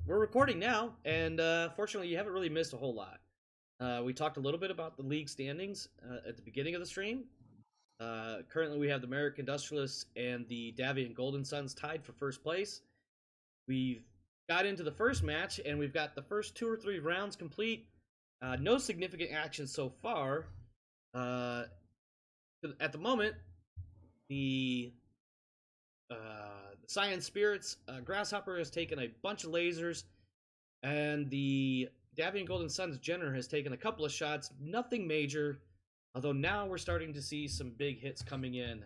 We're recording now, and fortunately, you haven't really missed a whole lot. We talked a little bit about the league standings at the beginning of the stream. Currently, we have the Merrick Industrialists and the Davion Golden Suns tied for first place. We've got into the first match, and we've got the first 2 or 3 rounds complete. No significant action so far. At the moment, the Sian Spirits Grasshopper has taken a bunch of lasers, and the Davion Golden Suns Jenner has taken a couple of shots. Nothing major, although now we're starting to see some big hits coming in.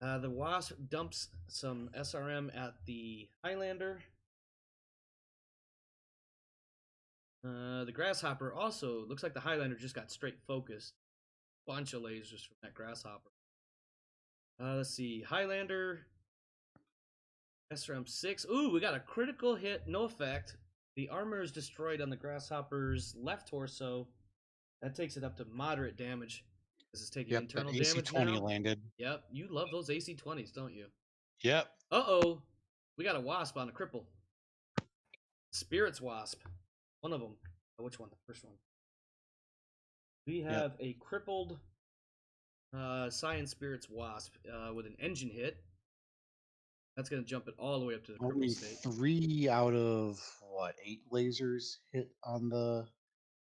The Wasp dumps some SRM at the Highlander. The Grasshopper also looks like the Highlander just got straight focused. Bunch of lasers from that Grasshopper. Let's see, Highlander, SRM 6. Ooh, we got a critical hit, no effect. The armor is destroyed on the Grasshopper's left torso. That takes it up to moderate damage. This is taking internal damage AC-20 now. landed. Yep, you love those AC-20s, don't you? Yep. Uh-oh, we got a Wasp on a cripple. Spirits Wasp, one of them. Oh, which one? The first one. We have a crippled Sian Spirits Wasp with an engine hit. That's going to jump it all the way up to the crippled state. 3 out of, 8 lasers hit on the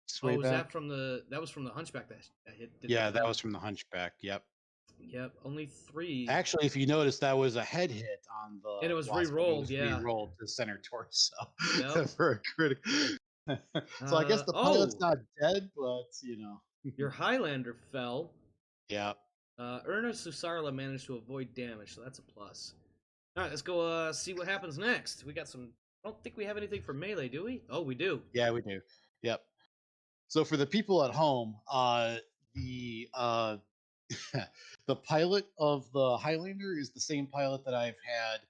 sway was back? that from the... That was from the Hunchback that hit? That was from the Hunchback, yep. Yep, only 3. Actually, if you notice, that was a head hit on the... And it was Wasp, re-rolled, yeah. Re-rolled to center torso. Yep. For a critical... So I guess the pilot's not dead, but, Your Highlander fell. Yeah. Ernest Susarla managed to avoid damage, so that's a plus. All right, let's go see what happens next. We got some... I don't think we have anything for Melee, do we? Oh, we do. Yeah, we do. Yep. So for the people at home, the the pilot of the Highlander is the same pilot that I've had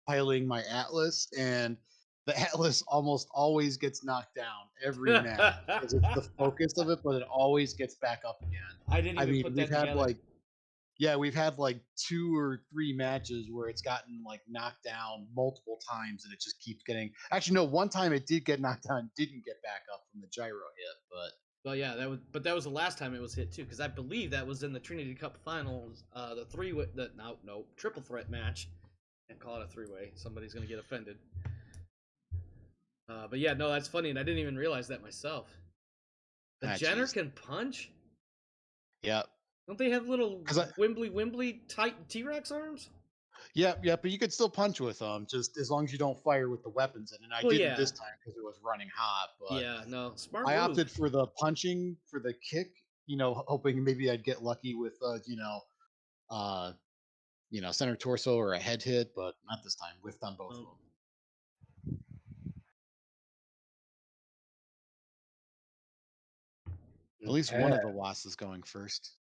piloting my Atlas, and the Atlas almost always gets knocked down every match because it's the focus of it, but it always gets back up again. I didn't even put that together. We've had 2 or 3 matches where it's gotten knocked down multiple times, and it just keeps getting. Actually, no, one time it did get knocked down, didn't get back up from the gyro hit, but. Well, yeah, that was the last time it was hit too, because I believe that was in the Trinity Cup Finals, the triple threat match. Can't call it a 3-way. Somebody's gonna get offended. But yeah, no, that's funny, and I didn't even realize that myself. The Jenner can punch. Yep. Don't they have little Wimbly tight T-Rex arms? Yeah, but you could still punch with them, just as long as you don't fire with the weapons in. And I didn't this time because it was running hot. But yeah, no, smart. I opted for the punching for the kick, hoping maybe I'd get lucky with, center torso or a head hit, but not this time. Whiffed on both of them. At least one of the Wasps is going first.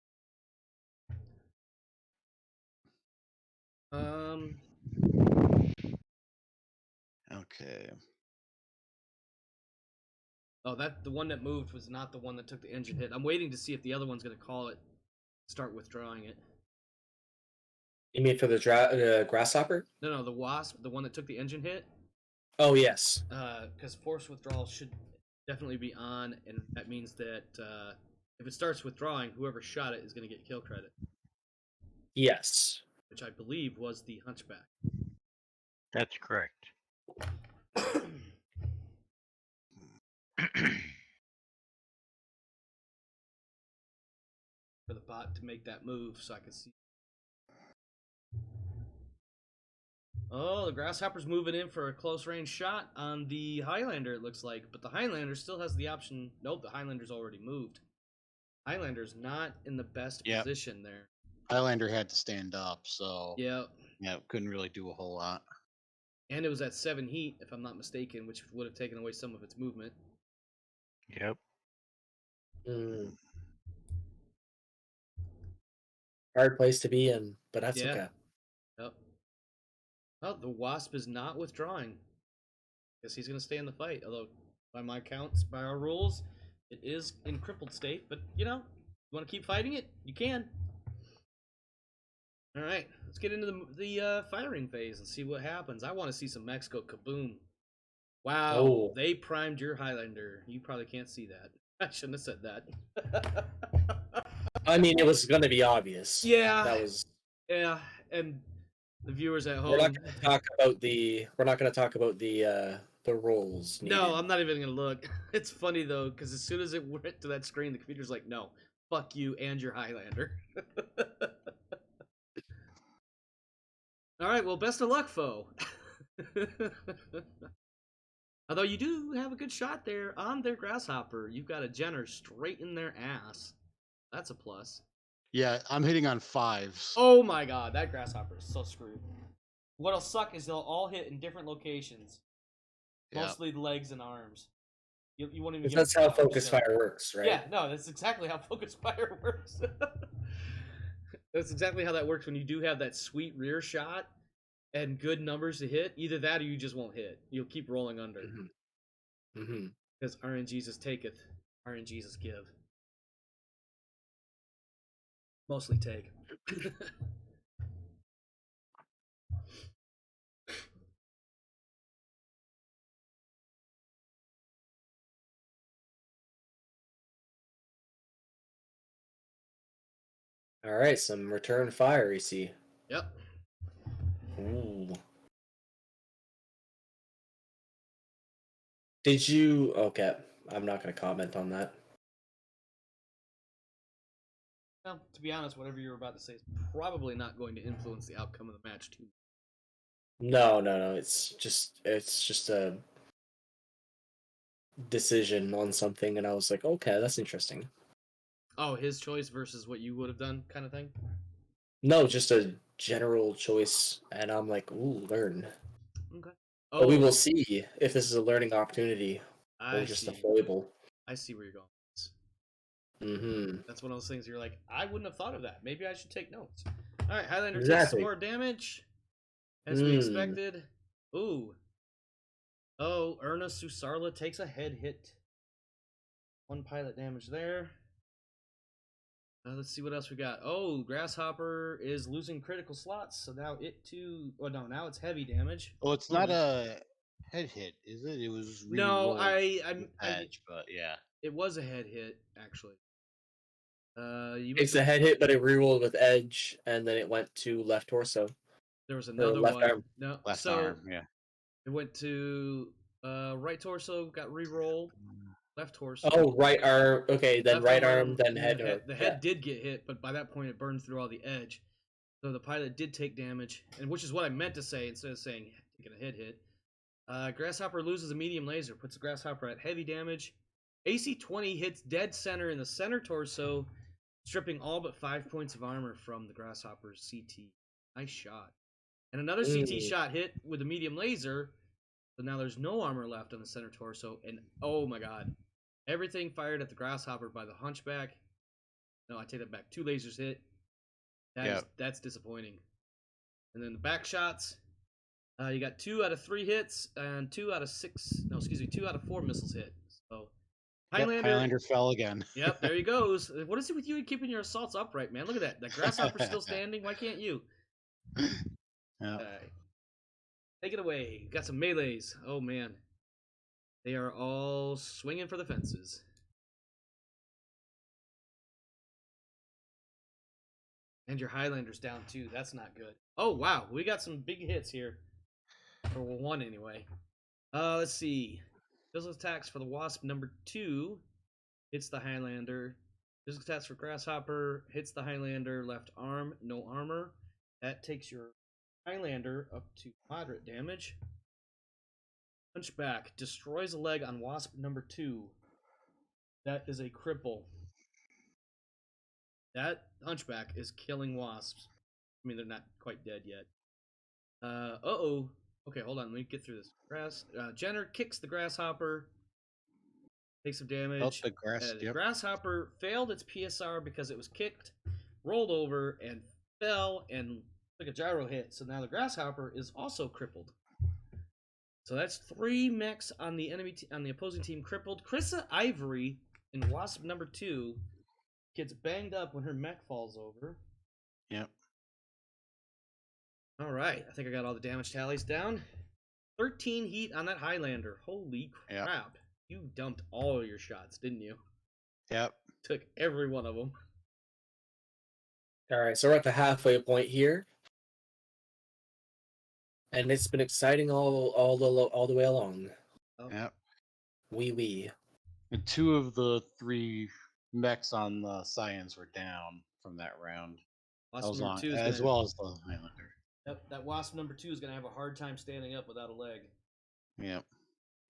Okay. Oh, the one that moved was not the one that took the engine hit. I'm waiting to see if the other one's going to call it, start withdrawing it. You mean for the Grasshopper? No, the Wasp, the one that took the engine hit. Oh, yes. Because force withdrawal should definitely be on, and that means that if it starts withdrawing, whoever shot it is going to get kill credit. Yes. Which I believe was the Hunchback. That's correct. For the bot to make that move so I can see. Oh, the Grasshopper's moving in for a close range shot on the Highlander, it looks like. But the Highlander still has the option. Nope, the Highlander's already moved. Highlander's not in the best position there. Highlander had to stand up, so yeah, couldn't really do a whole lot. And it was at 7 heat, if I'm not mistaken, which would have taken away some of its movement. Yep. Hard place to be in, but that's okay. Yep. Well, the Wasp is not withdrawing. Guess he's going to stay in the fight. Although, by my counts, by our rules, it is in crippled state. But, you want to keep fighting it? You can. All right, let's get into the firing phase and see what happens. I want to see some Mexico kaboom. Wow, Oh. they primed your Highlander. You probably can't see that. I shouldn't have said that. I mean, it was gonna be obvious. Yeah. That was. Yeah, and the viewers at We're not home. gonna talk about the. We're not gonna talk about the rolls. Needed. No, I'm not even gonna look. It's funny though, because as soon as it went to that screen, the computer's like, "No, fuck you and your Highlander." All right, well, best of luck, foe. Although you do have a good shot there on their Grasshopper. You've got a Jenner straight in their ass. That's a plus. Yeah, I'm hitting on 5s. Oh my god, that Grasshopper is so screwed. What'll suck is they'll all hit in different locations. Yeah. Mostly the legs and arms. You won't even. That's how focus fire works, right? Yeah, no, that's exactly how focus fire works. That's exactly how that works when you do have that sweet rear shot and good numbers to hit. Either that or you just won't hit. You'll keep rolling under. Because RNGesus taketh, RNGesus give. Mostly take. All right, some return fire. You see. Yep. Ooh. Did you? Okay, I'm not gonna comment on that. Well, to be honest, whatever you were about to say is probably not going to influence the outcome of the match too. No. It's just a decision on something, and I was like, okay, that's interesting. Oh, his choice versus what you would have done, kind of thing. No, just a general choice, and I'm like, ooh, learn. Okay. Oh, but we will see if this is a learning opportunity or just a foible. I see where you're going. That's one of those things you're like, I wouldn't have thought of that. Maybe I should take notes. All right, Highlander takes some more damage, as we expected. Ooh. Oh, Erna Susarla takes a head hit. 1 pilot damage there. Let's see what else we got. Oh, Grasshopper is losing critical slots, so now it too. Oh no, now it's heavy damage. Oh, it's not a head hit, is it? It was no. But yeah, it was a head hit actually. It's a head hit, but it rerolled with edge, and then it went to left torso. There was another left one. arm. No, left arm. Yeah, it went to right torso, got rerolled. Left torso. Oh, right arm. Okay, then left right arm, then head. The head did get hit, but by that point it burned through all the edge. So the pilot did take damage, and which is what I meant to say instead of saying taking a head hit. Grasshopper loses a medium laser, puts the Grasshopper at heavy damage. AC 20 hits dead center in the center torso, stripping all but 5 points of armor from the Grasshopper's CT. Nice shot. And another CT shot hit with a medium laser, so now there's no armor left on the center torso, and oh my god. Everything fired at the Grasshopper by the Hunchback. No, I take that back. 2 lasers hit. That's disappointing. And then the back shots. You got 2 out of 3 hits and 2 out of 4 missiles hit. So Highlander fell again. Yep, there he goes. What is it with you and keeping your assaults upright, man? Look at that. The Grasshopper's still standing. Why can't you? Yeah. Take it away. Got some melees. Oh man. They are all swinging for the fences. And your Highlander's down too. That's not good. Oh, wow. We got some big hits here. Or one anyway. Let's see. Physical attacks for the Wasp number 2. Hits the Highlander. Physical attacks for Grasshopper. Hits the Highlander. Left arm. No armor. That takes your Highlander up to moderate damage. Hunchback destroys a leg on Wasp number 2. That is a cripple. That Hunchback is killing wasps. I mean, they're not quite dead yet. Uh-oh. Okay, hold on. Let me get through this. Jenner kicks the Grasshopper. Takes some damage. The Grasshopper failed its PSR because it was kicked, rolled over, and fell, and took a gyro hit. So now the Grasshopper is also crippled. So that's 3 mechs on the on the opposing team crippled. Krissa Ivory in Wasp number 2 gets banged up when her mech falls over. Yep. All right, I think I got all the damage tallies down. 13 heat on that Highlander. Holy Yep. crap. You dumped all your shots, didn't you? Yep. Took every one of them. All right, so we're at the halfway point here, and it's been exciting all the way along. Oh. Yep. Wee. And 2 of the 3 mechs on the Sians were down from that round. Wasp number 2 is as gonna, well as the Highlander. that Wasp number 2 is going to have a hard time standing up without a leg. Yep.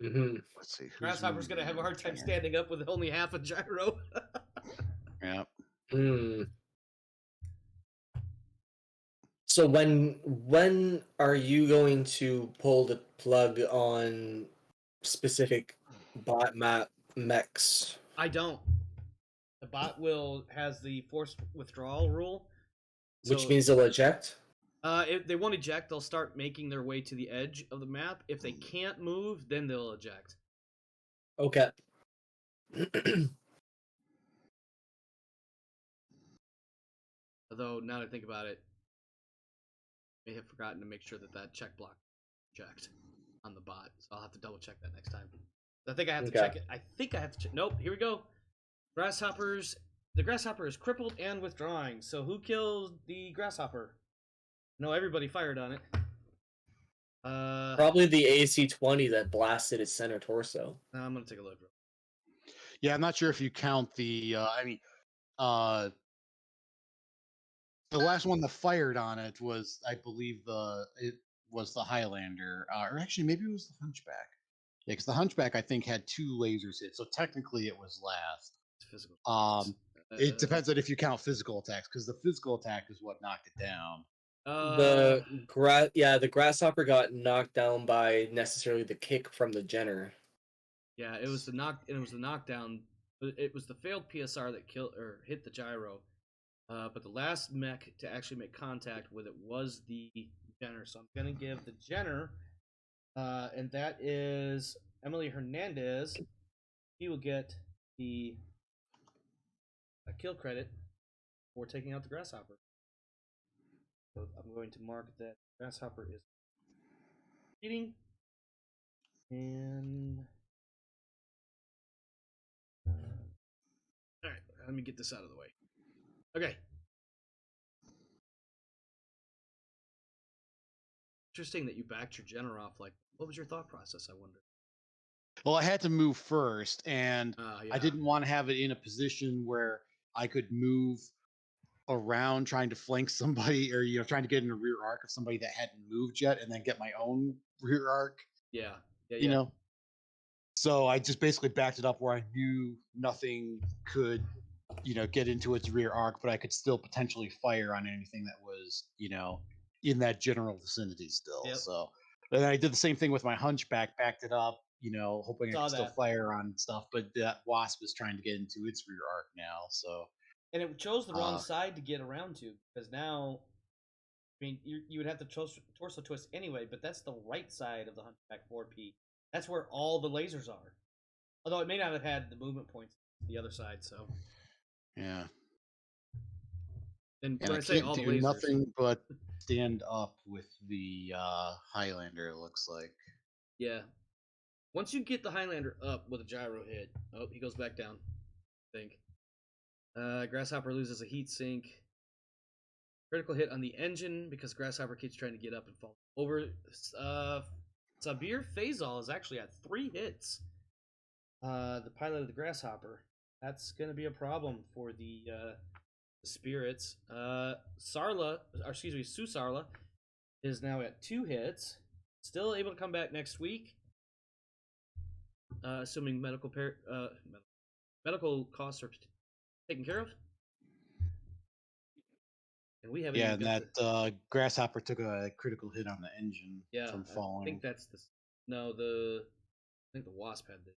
Mm-hmm. Let's see. Grasshopper's going to have a hard time standing up with only half a gyro. Yep. So when are you going to pull the plug on specific bot map mechs? I don't. The bot has the forced withdrawal rule. Which means they'll eject? If they won't eject, they'll start making their way to the edge of the map. If they can't move, then they'll eject. Okay. Although, now that I think about it, I may have forgotten to make sure that check block checked on the bot. So I'll have to double check that next time. I think I have to check it. I think I have to check. Nope, here we go. Grasshoppers. The grasshopper is crippled and withdrawing. So who killed the grasshopper? No, everybody fired on it. Probably the AC-20 that blasted its center torso. I'm going to take a look. Yeah, I'm not sure if you count the, the last one that fired on it was, I believe, it was the Highlander, or actually maybe it was the Hunchback. Yeah, because the Hunchback I think had 2 lasers hit, so technically it was last. It's physical. It depends on if you count physical attacks, because the physical attack is what knocked it down. The grasshopper got knocked down by necessarily the kick from the Jenner. Yeah, it was the knockdown. It was the failed PSR that hit the gyro. But the last mech to actually make contact with it was the Jenner. So I'm gonna give the Jenner, and that is Emily Hernandez. He will get the kill credit for taking out the grasshopper. So I'm going to mark that grasshopper is eating, and all right, let me get this out of the way. Okay. Interesting that you backed your Jenner off. Like, what was your thought process? I wonder. Well, I had to move first, and Yeah. I didn't want to have it in a position where I could move around trying to flank somebody, or trying to get in a rear arc of somebody that hadn't moved yet, and then get my own rear arc. Yeah. So I just basically backed it up where I knew nothing could, get into its rear arc, but I could still potentially fire on anything that was, in that general vicinity still. Yep. So, and I did the same thing with my Hunchback, backed it up, hoping I could still fire on stuff, but that Wasp is trying to get into its rear arc now. So, and it chose the wrong side to get around to, because now, I mean, you would have to torso twist anyway, but that's the right side of the Hunchback 4P. That's where all the lasers are. Although it may not have had the movement points the other side, so. Yeah. And I when I say all the lasers, nothing but stand up with the Highlander, it looks like. Yeah. Once you get the Highlander up with a gyro hit, he goes back down, I think. Grasshopper loses a heat sink. Critical hit on the engine because Grasshopper keeps trying to get up and fall over. Sabir Faisal is actually at 3 hits. The pilot of the Grasshopper. That's going to be a problem for the Spirits. Su Sarla is now at 2 hits. Still able to come back next week. Assuming medical costs are taken care of. And we haven't. Yeah, and that Grasshopper took a critical hit on the engine from falling. I think that's the. No, I think the Wasp had this.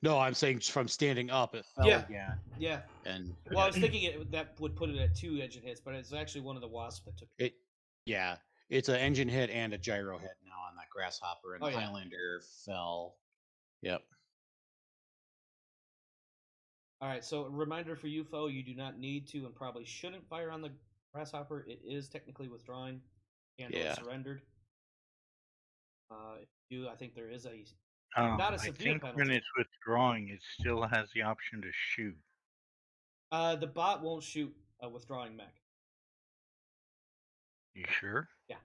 No, I'm saying from standing up, it fell again. Yeah. And well, I was thinking that would put it at 2 engine hits, but it's actually one of the Wasps that took it. Yeah, it's an engine hit and a gyro hit now on that Grasshopper, and the Highlander fell. Yep. All right, so a reminder for you, foe, you do not need to and probably shouldn't fire on the Grasshopper. It is technically withdrawing and surrendered. If you do, I think there is not a I severe think when penalty. it's withdrawing, it still has the option to shoot. The bot won't shoot a withdrawing mech. You sure? Yeah.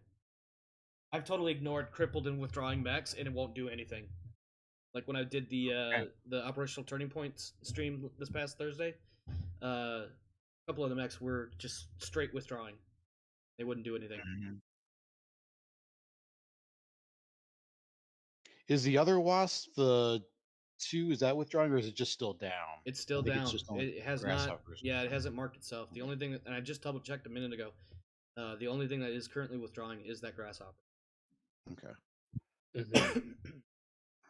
I've totally ignored crippled and withdrawing mechs, and it won't do anything. Like when I did the operational turning points stream this past Thursday, a couple of the mechs were just straight withdrawing. They wouldn't do anything. Mhm. Is the other wasp the 2? Is that withdrawing, or is it just still down? It's still I think down. it's just only It has not. grasshoppers. Yeah, it hasn't marked itself. The only thing, and I just double checked a minute ago. The only thing that is currently withdrawing is that grasshopper. Okay. Mhm.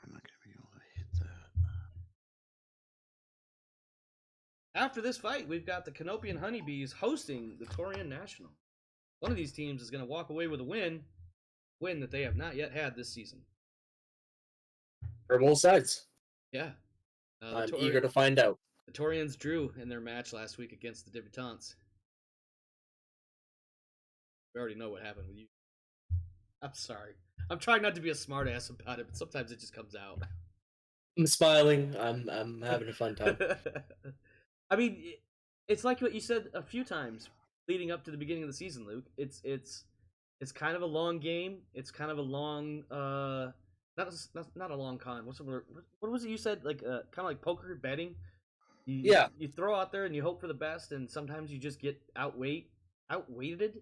I'm not gonna be able to hit that. After this fight, we've got the Canopian Honeybees hosting the Taurian National. One of these teams is going to walk away with a win that they have not yet had this season. For both sides. Yeah. I'm eager to find out. The Taurians drew in their match last week against the Debutants. We already know what happened with you. I'm sorry. I'm trying not to be a smartass about it, but sometimes it just comes out. I'm smiling. I'm having a fun time. I mean, it's like what you said a few times leading up to the beginning of the season, Luke. It's kind of a long game. It's kind of a long not a long con. What's the word? What was it you said? Like kind of like poker betting. Yeah. You throw out there and you hope for the best, and sometimes you just get outweighted,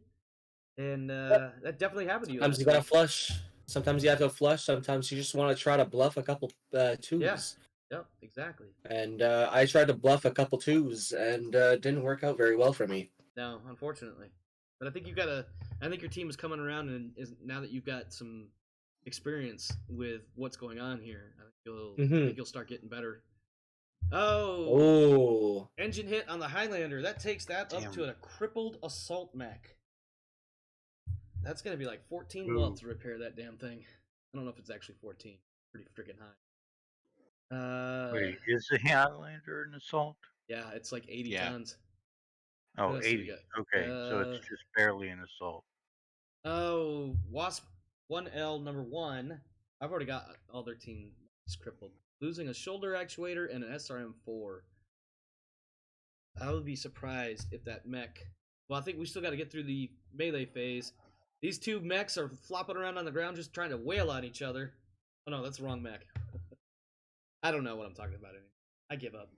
and that definitely happened to you. Sometimes you gotta flush. Sometimes you have to flush. Sometimes you just want to try to bluff a couple twos. Yeah. Yep, exactly. And I tried to bluff a couple twos, and didn't work out very well for me. No, unfortunately. But I think I think your team is coming around, and now that you've got some experience with what's going on here, I think you'll start getting better. Oh. Engine hit on the Highlander. That takes that Damn. up to a crippled assault mech. That's gonna be like 14 Ooh. welts to repair that damn thing. I don't know if it's actually 14. Pretty freaking high. Wait, is the Highlander an assault? Yeah, it's like 80 Yeah. tons. Oh, What else do we 80. got? Okay, so it's just barely an assault. Oh, Wasp 1L number 1. I've already got all their team crippled. Losing a shoulder actuator and an SRM4. I would be surprised if that mech. Well, I think we still got to get through the melee phase. These two mechs are flopping around on the ground just trying to wail on each other. Oh no, that's the wrong mech. I don't know what I'm talking about anymore. I give up.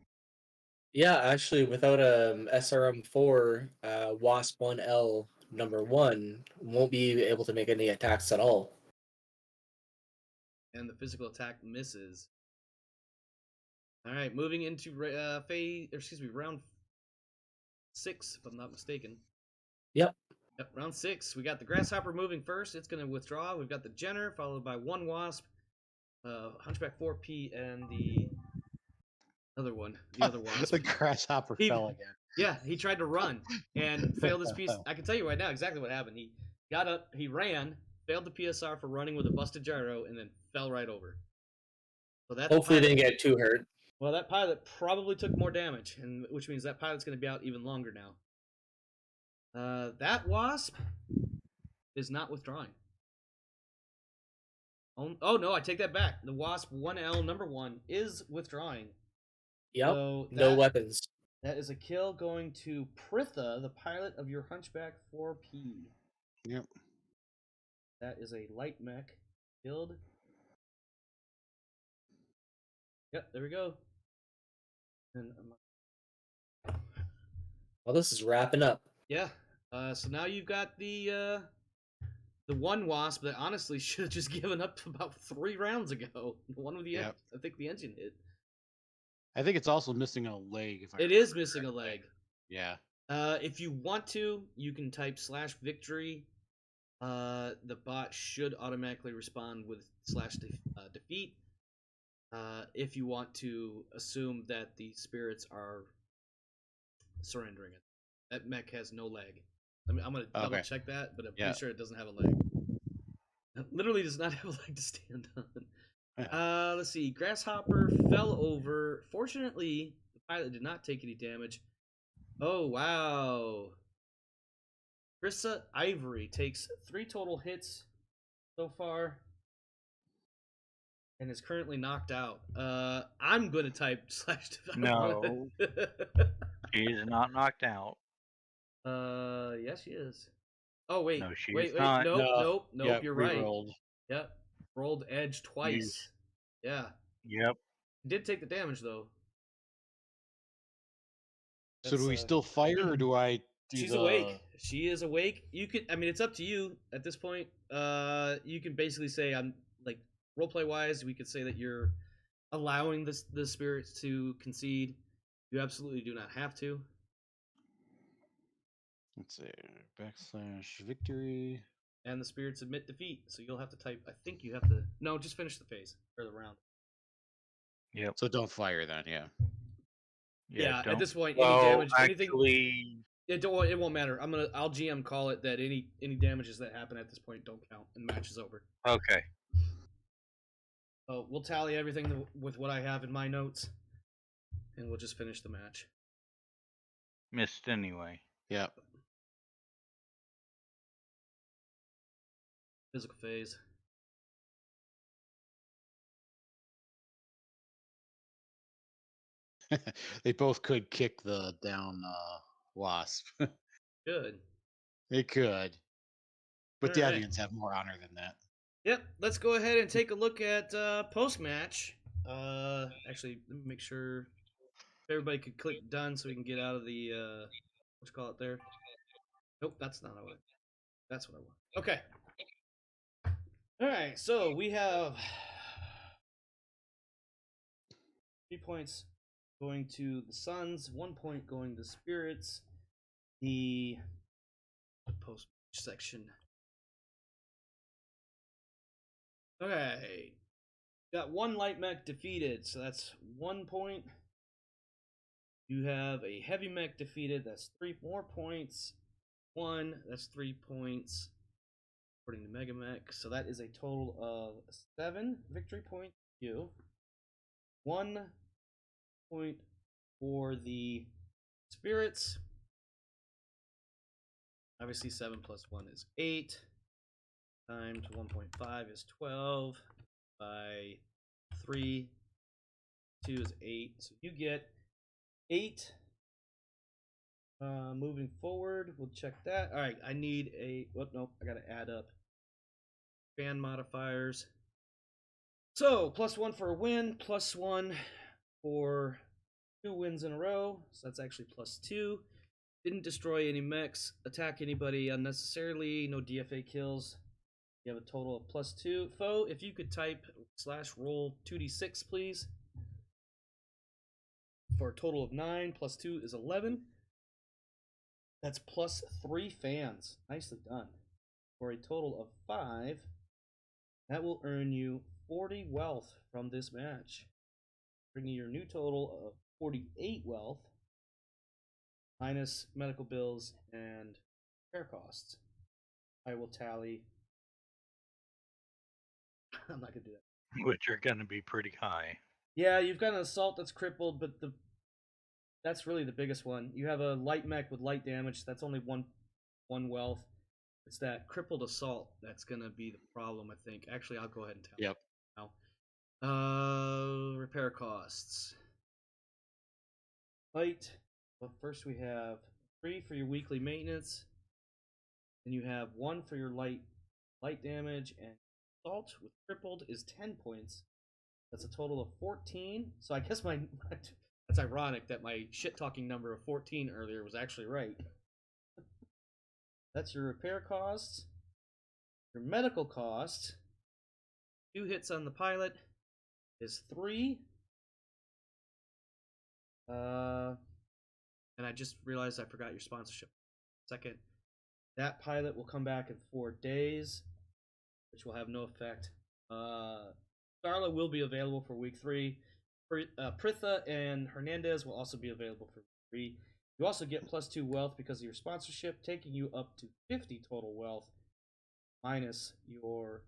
Yeah, actually, without a SRM4, Wasp 1L number 1 won't be able to make any attacks at all. And the physical attack misses. All right, moving into round 6, if I'm not mistaken. Yep. Yep, round 6. We got the Grasshopper moving first. It's going to withdraw. We've got the Jenner, followed by one Wasp, Hunchback 4P, and the other one. The other Wasp. The grasshopper fell again. Yeah, he tried to run and failed his piece. I can tell you right now exactly what happened. He got up, he ran, failed the PSR for running with a busted gyro, and then fell right over. So that Hopefully, they didn't get too hurt. Well, that pilot probably took more damage, and which means that pilot's going to be out even longer now. That Wasp is not withdrawing. Oh no, I take that back. The Wasp 1L number 1 is withdrawing. Yep. So No weapons. That is a kill going to Pritha, the pilot of your Hunchback 4P. Yep. That is a light mech. Killed. Yep, there we go. And Well, this is wrapping up. yeah. So now you've got the one Wasp that honestly should have just given up about 3 rounds ago. The one with the I think the engine hit. I think it's also missing a leg. It is missing a leg. Yeah. If you want to, you can type /victory. The bot should automatically respond with /defeat. If you want to assume that the spirits are surrendering it. That mech has no leg. I mean, I'm going to double check that, but I'm pretty sure it doesn't have a leg. It literally does not have a leg to stand on. Let's see. Grasshopper fell over. Fortunately, the pilot did not take any damage. Oh, wow. Krissa Ivory takes 3 total hits so far. and is currently knocked out. I'm going to type slash. No. She is not knocked out. Yes, she is. Oh wait, No, she wait, is not. nope, No. nope, nope. Yep, You're right. re-rolled. Yep, rolled edge twice. Yeah, Yep. did take the damage though. So do we That's, still fire, or do I do She's the... awake. She is awake. You could. I mean, it's up to you at this point. You can basically say, I'm like roleplay wise. We could say that you're allowing the spirits to concede. You absolutely do not have to. Let's see. /victory. And the spirits admit defeat. So you'll have to type. I think you have to. No, just finish the phase or the round. Yep. So don't fire then, yeah. Yeah. don't. At this point, any Well, damage, actually, it won't matter. I'll GM call it that any damages that happen at this point don't count and the match is over. okay. We'll tally everything with what I have in my notes, and we'll just finish the match. Missed anyway. Yep. Physical phase. They both could kick the down wasp. Good. They could. But All right. Davions have more honor than that. Yep. Let's go ahead and take a look at post match. Actually, let me make sure everybody could click done so we can get out of the what you call it there. Nope, that's not what I want. That's what I want. Okay. All right. So we have 3 points going to the Suns, 1 point going to Spirits. The post section. Okay. Got 1 light mech defeated, so that's 1 point. You have a heavy mech defeated, that's 3 more points. 1, that's 3 points. According to Mega Mech. So that is a total of 7 victory points for you. 1 point for the Spirits. Obviously 7 plus 1 is 8. Times 1.5 is 12. By 3, 2 is 8. So you get 8. Moving forward, we'll check that. All right, I need a... Whoop, nope, I got to add up fan modifiers. So, +1 for a win, +1 for 2 wins in a row. So that's actually +2. Didn't destroy any mechs, attack anybody unnecessarily, no DFA kills. You have a total of +2. Foe, if you could type /roll 2d6, please. For a total of 9, +2 is 11. That's +3 fans. Nicely done. For a total of 5, that will earn you 40 wealth from this match, bringing your new total of 48 wealth, minus medical bills and repair costs. I will tally. I'm not going to do that. Which are going to be pretty high. Yeah, you've got an assault that's crippled, but that's really the biggest one. You have a light mech with light damage. That's only one wealth. It's that crippled assault that's going to be the problem, I think. Actually, I'll go ahead and tell Yep. you now. Repair costs. Light. Well, first we have 3 for your weekly maintenance. Then you have 1 for your light damage, and assault with crippled is 10 points. That's a total of 14. So I guess that's ironic that my shit-talking number of 14 earlier was actually right. That's your repair costs. Your medical cost, 2 hits on the pilot, is 3. And I just realized I forgot your sponsorship. Second, that pilot will come back in 4 days, which will have no effect. Starla will be available for week 3. Pritha and Hernandez will also be available for week 3. You also get +2 wealth because of your sponsorship, taking you up to 50 total wealth, minus your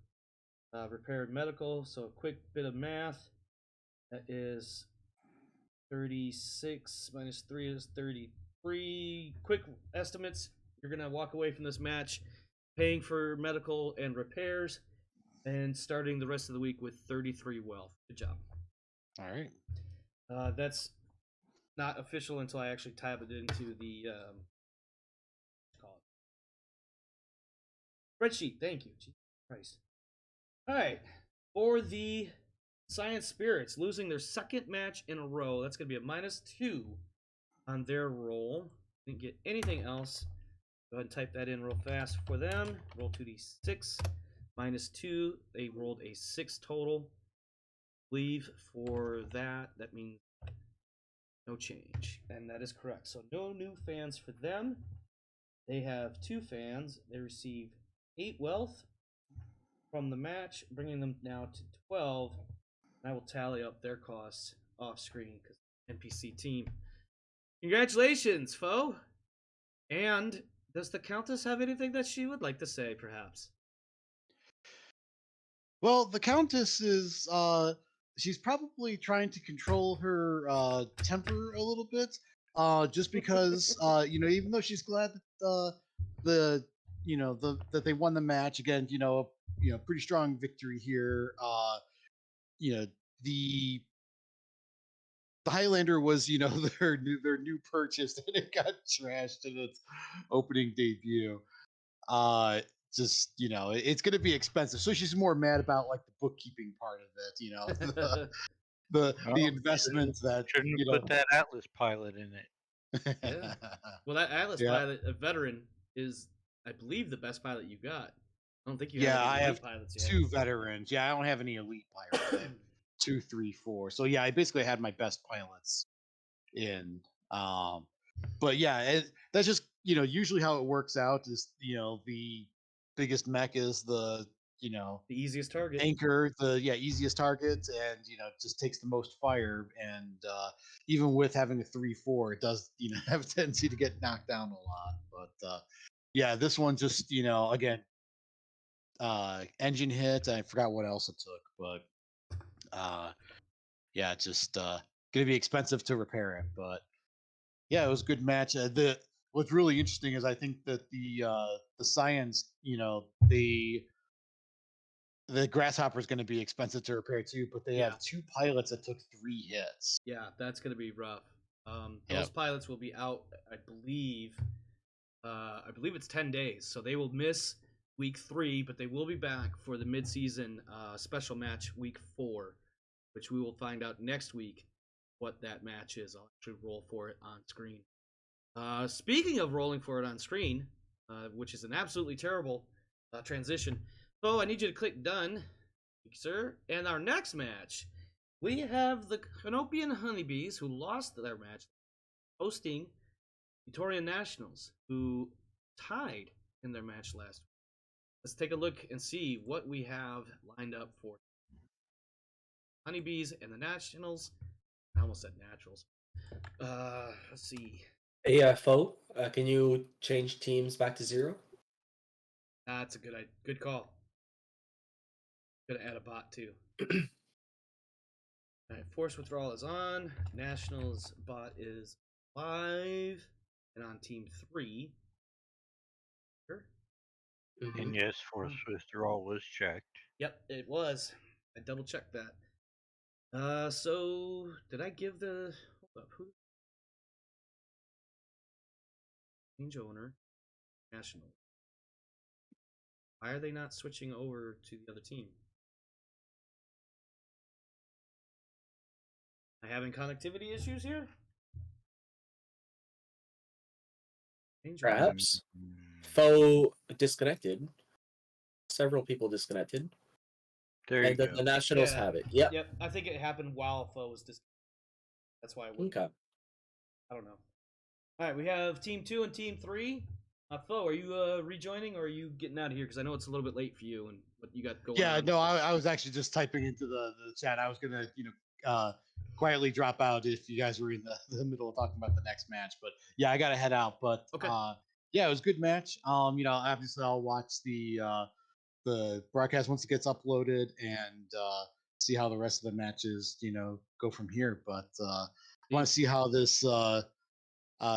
repaired medical. So a quick bit of math. That is 36 minus 3 is 33. Quick estimates. You're going to walk away from this match paying for medical and repairs and starting the rest of the week with 33 wealth. Good job. All right. That's not official until I actually tab it into the call it spreadsheet. Thank you. Jesus Christ. All right, for the Science Spirits, losing their second match in a row. That's going to be a -2 on their roll. Didn't get anything else. Go ahead and type that in real fast for them. Roll 2d6. -2. They rolled a 6 total. Leave for that. That means no change. And that is correct. So no new fans for them. They have 2 fans. They receive 8 wealth from the match, bringing them now to 12. And I will tally up their costs off screen because NPC team. Congratulations, foe. And does the Countess have anything that she would like to say, perhaps? Well, the Countess is she's probably trying to control her temper a little bit. Just because even though she's glad that that they won the match again, pretty strong victory here. The Highlander was their new purchase, and it got trashed in its opening debut. Just it's going to be expensive, so she's more mad about like the bookkeeping part of it. The investment that Shouldn't have put that Atlas pilot in it. Yeah. Well, that Atlas pilot, a veteran, is I believe the best pilot you got. I don't think you have any elite pilots yet. 2 veterans. Yeah, I don't have any elite pilots. I have 2, 3, 4. So yeah, I basically had my best pilots in. But yeah, that's just usually how it works out is the biggest mech is the easiest target anchor, easiest target, and just takes the most fire. And even with having a 3-4, it does have a tendency to get knocked down a lot. But yeah, this one just again engine hit. I forgot what else it took, but yeah, it's just gonna be expensive to repair it. But yeah, it was a good match. What's really interesting is I think that the Science, the Grasshopper is going to be expensive to repair too, but they have 2 pilots that took 3 hits. Yeah, that's going to be rough. Those pilots will be out, I believe it's 10 days, so they will miss week 3, but they will be back for the mid-season special match week 4, which we will find out next week what that match is. I'll actually roll for it on screen. Speaking of rolling for it on screen, which is an absolutely terrible transition, so I need you to click done, sir. And our next match, we have the Canopian Honeybees, who lost their match, hosting the Taurian Nationals, who tied in their match last week. Let's take a look and see what we have lined up for Honeybees and the Nationals. I almost said Naturals. Let's see. Hey, foe, can you change teams back to 0? That's a good call. Gonna add a bot too. Alright, force withdrawal is on. Nationals bot is live and on team 3. Sure. And yes, force withdrawal was checked. Yep, it was. I double checked that. So did I give the hold up, who? Change owner. National. Why are they not switching over to the other team? Am I having connectivity issues here? Perhaps. Foe disconnected. Several people disconnected. There you go. The Nationals have it. Yep. Yep. I think it happened while Foe was disconnected. That's why it wouldn't. Okay. I don't know. All right, we have Team 2 and Team 3. Foe, are you rejoining or are you getting out of here? Because I know it's a little bit late for you and what you got going on. Yeah, no, I was actually just typing into the chat. I was going to, quietly drop out if you guys were in the middle of talking about the next match. But yeah, I got to head out. But okay. Yeah, it was a good match. Obviously I'll watch the broadcast once it gets uploaded and see how the rest of the matches, go from here. But I want to see how this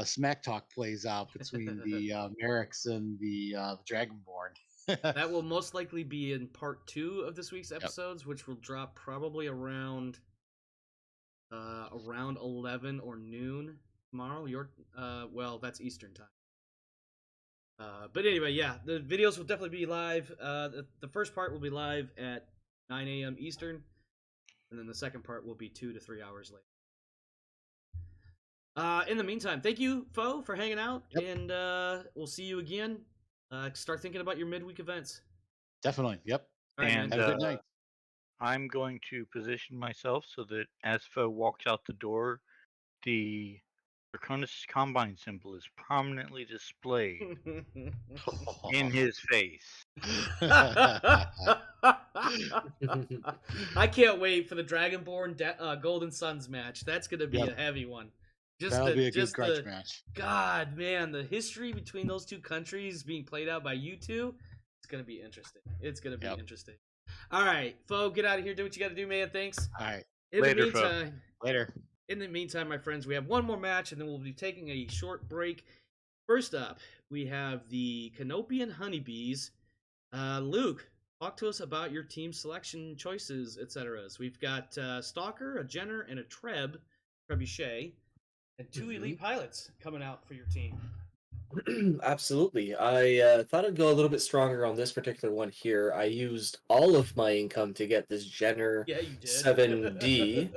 smack talk plays out between the Merrics and the Dragonborn. That will most likely be in part 2 of this week's episodes, which will drop probably around 11 or noon tomorrow. Well, that's Eastern time. But anyway, yeah, the videos will definitely be live. The first part will be live at 9 a.m. Eastern, and then the second part will be 2 to 3 hours later. In the meantime, thank you, Foe, for hanging out, and we'll see you again. Start thinking about your midweek events. Definitely. Yep. All right, And man. Have a good night. I'm going to position myself so that as Foe walks out the door, the Draconis Combine symbol is prominently displayed in his face. I can't wait for the Dragonborn Golden Suns match. That's gonna be a heavy one. That'll be a good grudge match. God, man, the history between those two countries being played out by you two, it's gonna be interesting. It's gonna be interesting. All right, Foe, get out of here. Do what you got to do, man. Thanks. All right. Later, In the meantime, my friends, we have one more match, and then we'll be taking a short break. First up, we have the Canopian Honeybees. Luke, talk to us about your team selection choices, etc. So we've got Stalker, a Jenner, and a Trebuchet, and 2 elite pilots coming out for your team. Absolutely. I thought I'd go a little bit stronger on this particular one here. I used all of my income to get this Jenner 7D.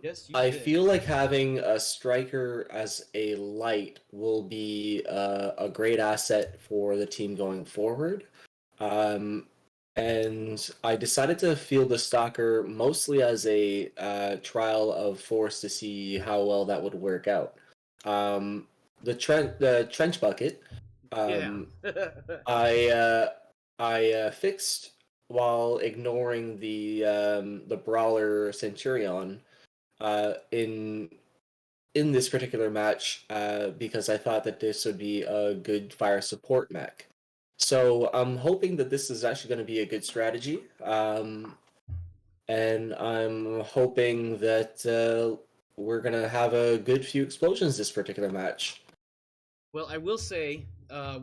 Yes, you I did. feel like having a striker as a light will be a great asset for the team going forward. And I decided to field the Stalker mostly as a trial of force to see how well that would work out. The trench bucket, I fixed while ignoring the brawler Centurion in this particular match because I thought that this would be a good fire support mech. So I'm hoping that this is actually going to be a good strategy, and I'm hoping that we're going to have a good few explosions this particular match. Well, I will say, the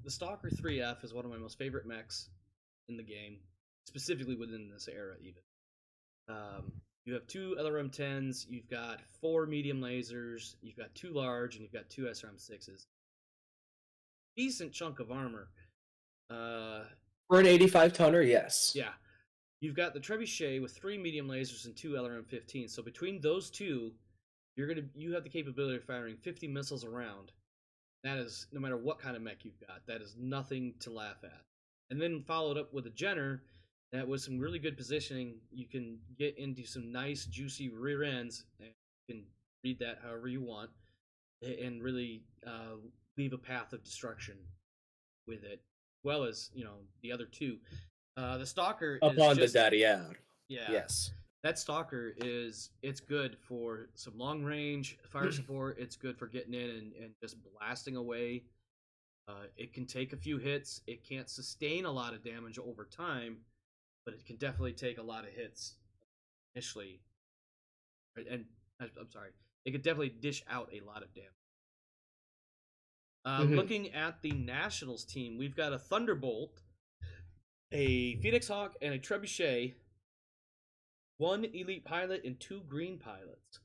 Stalker 3F is one of my most favorite mechs in the game, specifically within this era, even. You have 2 LRM-10s, you've got 4 medium lasers, you've got 2 large, and you've got 2 SRM-6s. Decent chunk of armor. For an 85-tonner, yes. Yeah. You've got the Trebuchet with 3 medium lasers and 2 LRM-15s. So between those two, you have the capability of firing 50 missiles around. That is, no matter what kind of mech you've got, that is nothing to laugh at. And then followed up with a Jenner that was some really good positioning. You can get into some nice, juicy rear ends, and you can read that however you want, and really leave a path of destruction with it, as well as, the other two. The Stalker up is on just, the Davion. Yeah. Yes. That Stalker it's good for some long range fire support. It's good for getting in and just blasting away. It can take a few hits. It can't sustain a lot of damage over time, but it can definitely take a lot of hits initially. And I'm sorry, it could definitely dish out a lot of damage. Looking at the Nationals team, we've got a Thunderbolt, a Phoenix Hawk, and a Trebuchet. 1 elite pilot and 2 green pilots.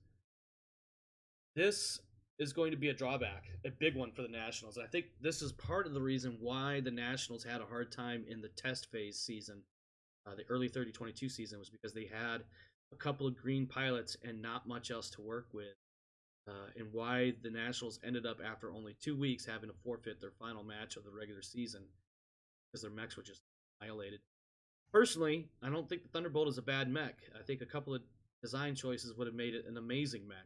This is going to be a drawback, a big one for the Nationals. I think this is part of the reason why the Nationals had a hard time in the test phase season. The early 30-22 season was because they had a couple of green pilots and not much else to work with. And why the Nationals ended up, after only 2 weeks, having to forfeit their final match of the regular season because their mechs were just annihilated. Personally, I don't think the Thunderbolt is a bad mech. I think a couple of design choices would have made it an amazing mech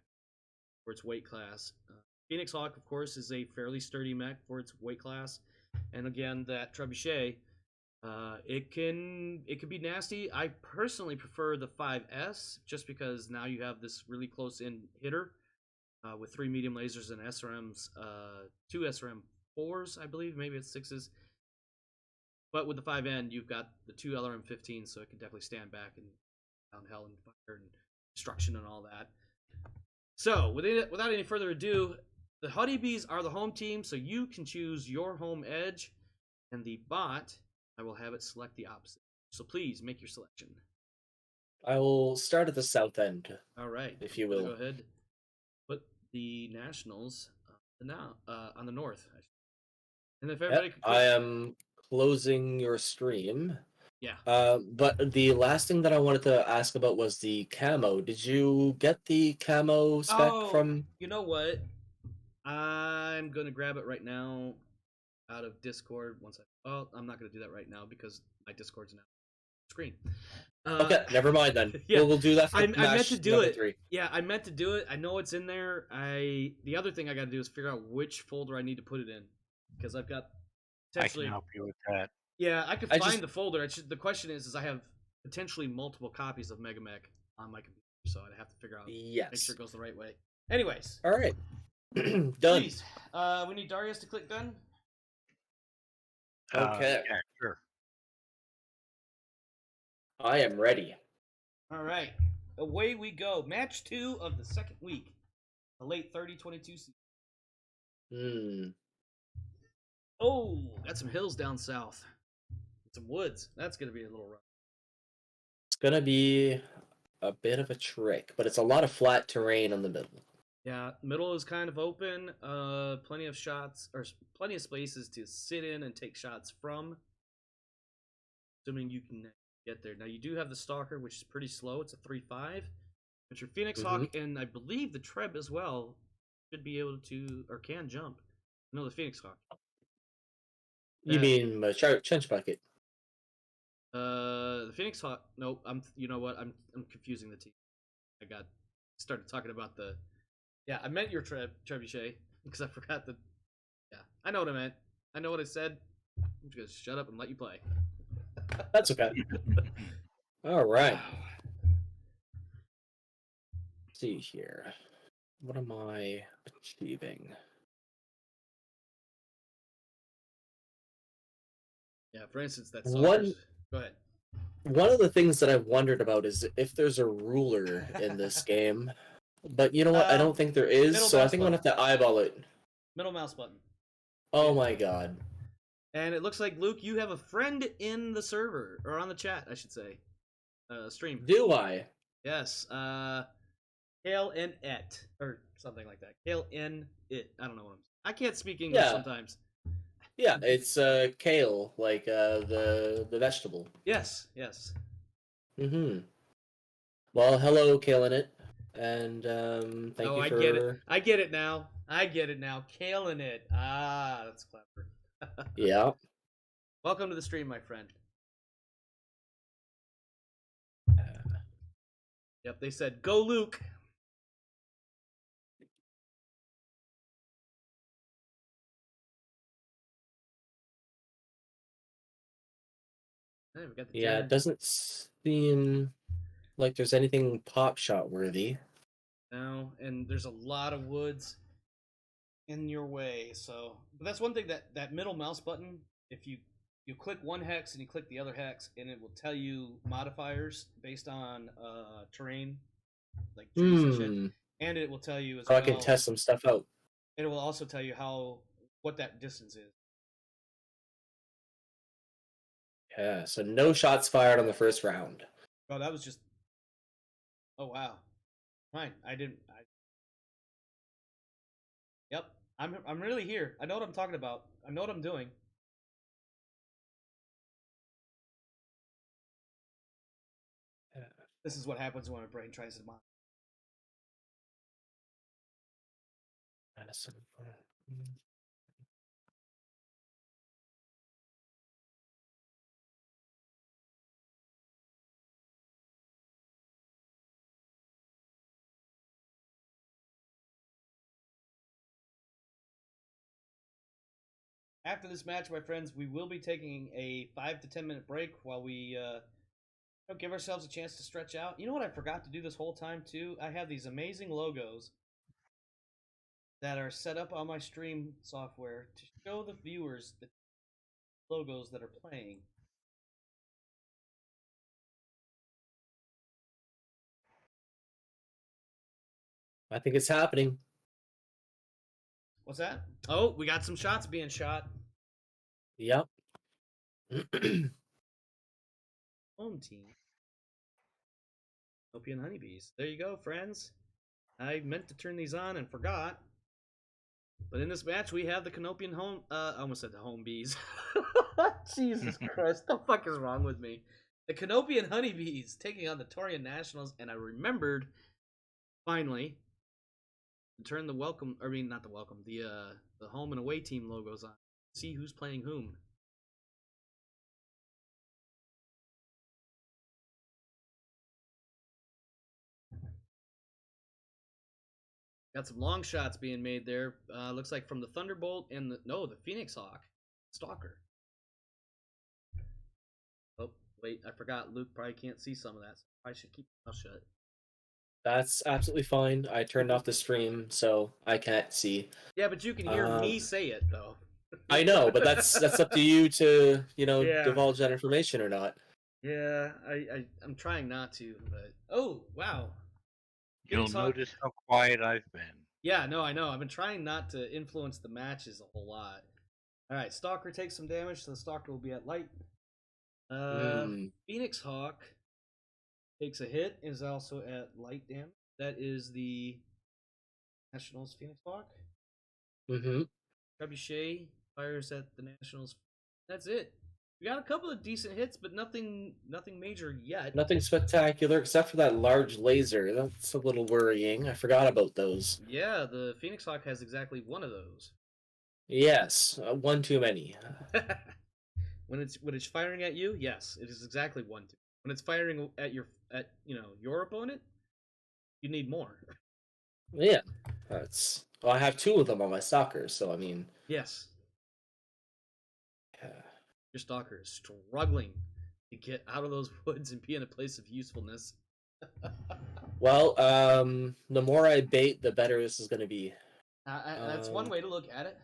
for its weight class. Phoenix Hawk, of course, is a fairly sturdy mech for its weight class. And again, that Trebuchet, it can be nasty. I personally prefer the 5S, just because now you have this really close-in hitter with 3 medium lasers and SRMs, 2 SRM-4s, I believe, maybe it's 6s. But with the 5N, you've got the 2 LRM-15s, so it can definitely stand back and down hell and fire and destruction and all that. So, without any further ado, the Honeybees are the home team, so you can choose your home edge. And the bot, I will have it select the opposite. So please make your selection. I will start at the south end. All right. If you I'm gonna will. go ahead. Put the Nationals on the north. And if everybody could I am closing your stream. Yeah. But the last thing that I wanted to ask about was the camo. Did you get the camo spec from? You know what? I'm gonna grab it right now out of Discord. I'm not gonna do that right now because my Discord's now screen. Okay, never mind then. Yeah, we'll do that for I meant to do it. 3. Yeah, I meant to do it. I know it's in there. The other thing I got to do is figure out which folder I need to put it in because I've got potentially. I can help you with that. Yeah, I can find the folder. The question is I have potentially multiple copies of Mega Mech on my computer, so I'd have to figure out. Yes. Make sure it goes the right way. Anyways. All right. Done. Please. We need Darius to click done. Okay. Yeah, sure. I am ready. All right. Away we go. Match 2 of the second week. The late 30-22 season. Oh, got some hills down south. Some woods. That's going to be a little rough. It's going to be a bit of a trick, but it's a lot of flat terrain in the middle. Yeah, middle is kind of open. Plenty of shots, or plenty of spaces to sit in and take shots from. Assuming you can get there. Now, you do have the Stalker, which is pretty slow. It's a 3-5. But your Phoenix Hawk, and I believe the Treb as well, should be able to, or can jump. No, the Phoenix Hawk. You mean Trench Bucket? The Phoenix Hawk. Nope. You know what? I'm confusing the team. I started talking about the. Yeah, I meant your trebuchet because I forgot the. Yeah, I know what I meant. I know what I said. I'm just gonna shut up and let you play. That's okay. All right. Let's see here. What am I achieving? Yeah, for instance, that Go ahead. One of the things that I've wondered about is if there's a ruler in this game. But you know what? I don't think there is, so I think I'm going to have to eyeball it. Middle mouse button. Oh my god. And it looks like, Luke, you have a friend in the server, or on the chat, I should say. Stream. Do I? Yes. Kale N Et, or something like that. Kale N It. I don't know what I can't speak English sometimes. Yeah, it's kale, like the vegetable. Yes. Mm-hmm. Well, hello, Kale in it. And thank you for... get it. I get it now. Kale in it. Ah, that's clever. Yeah. Welcome to the stream, my friend. Yep, they said, go Luke. Hey, we got the it doesn't seem like there's anything pop shot worthy. No, and there's a lot of woods in your way, so but that's one thing, that middle mouse button, if you click one hex and you click the other hex, and it will tell you modifiers based on terrain, like trees and shit, and it will tell you as well. I can test some stuff out. It will also tell you what that distance is. Yeah, so no shots fired on the first round. Oh, that was just. Oh wow, fine. Yep, I'm really here. I know what I'm talking about. I know what I'm doing. This is what happens when my brain tries to mind. After this match, my friends, we will be taking a 5 to 10 minute break while we give ourselves a chance to stretch out. You know what I forgot to do this whole time too? I have these amazing logos that are set up on my stream software to show the viewers the logos that are playing. I think it's happening. What's that? Oh, we got some shots being shot. Yep. Home team. Canopian Honeybees. There you go, friends. I meant to turn these on and forgot. But in this match, we have the Canopian home. I almost said the home bees. Jesus Christ, the fuck is wrong with me? The Canopian Honeybees taking on the Taurian Nationals, and I remembered finally to turn the welcome. I mean, not the welcome. The home and away team logos on. See who's playing whom. Got some long shots being made there. Looks like from the Thunderbolt and the Phoenix Hawk. Stalker. Oh, wait, I forgot. Luke probably can't see some of that. So I should keep my mouth shut. That's absolutely fine. I turned off the stream, so I can't see. Yeah, but you can hear me say it, though. I know, but that's up to you to, Yeah. divulge that information or not. Yeah, I'm trying not to, but... Oh, wow. You'll notice how quiet I've been. Yeah, no, I know. I've been trying not to influence the matches a whole lot. Alright, Stalker takes some damage, so the Stalker will be at light. Phoenix Hawk takes a hit, is also at light damage. That is the Nationals Phoenix Hawk. Mm-hmm. Trebuchet fires at the Nationals. That's it. We got a couple of decent hits, but nothing major yet. Nothing spectacular except for that large laser. That's a little worrying. I forgot about those. Yeah, the Phoenix Hawk has exactly one of those. Yes, one too many. When it's firing at you, yes, it is exactly one. When it's firing at your opponent, you need more. Yeah, I have two of them on my Stalkers, so I mean. Yes. Yeah. Your Stalker is struggling to get out of those woods and be in a place of usefulness. Well, the more I bait, the better this is going to be. That's one way to look at it.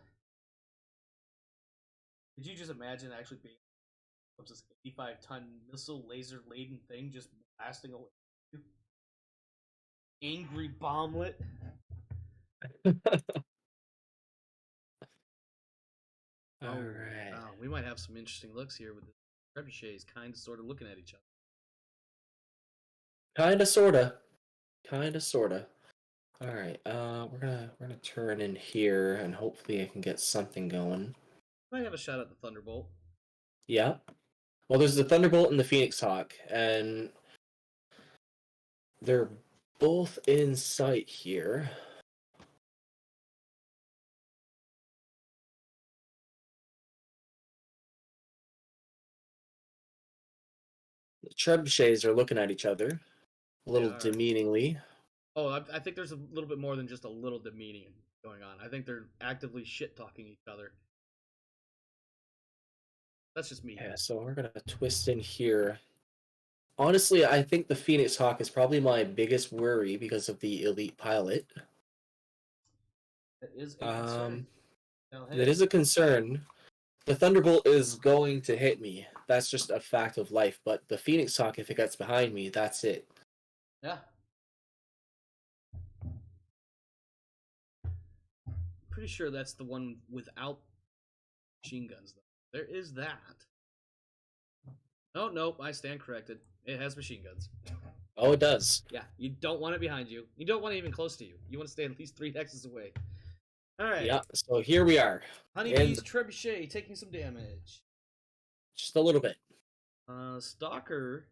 Could you just imagine actually being this 85-ton missile laser laden thing just blasting away? Angry bomblet. All right. Wow, we might have some interesting looks here with the trebuchets kind of sort of looking at each other. Kinda, sorta. All right. We're gonna turn in here, and hopefully I can get something going. Might have a shot at the Thunderbolt. Yeah. Well, there's the Thunderbolt and the Phoenix Hawk, and they're both in sight here. The trebuchets are looking at each other a little demeaningly. Oh, I think there's a little bit more than just a little demeaning going on. I think they're actively shit-talking each other. That's just me. Yeah, so we're going to twist in here. Honestly, I think the Phoenix Hawk is probably my biggest worry because of the elite pilot. That is a concern. That is a concern. The Thunderbolt is going to hit me. That's just a fact of life. But the Phoenix Hawk, if it gets behind me, that's it. Yeah. Pretty sure that's the one without machine guns, though. There is that. Oh, nope, I stand corrected. It has machine guns. Oh, it does. Yeah, you don't want it behind you. You don't want it even close to you. You want to stay at least 3 hexes away. All right. Yeah, so here we are. Honeybees Trebuchet taking some damage. Just a little bit. Stalker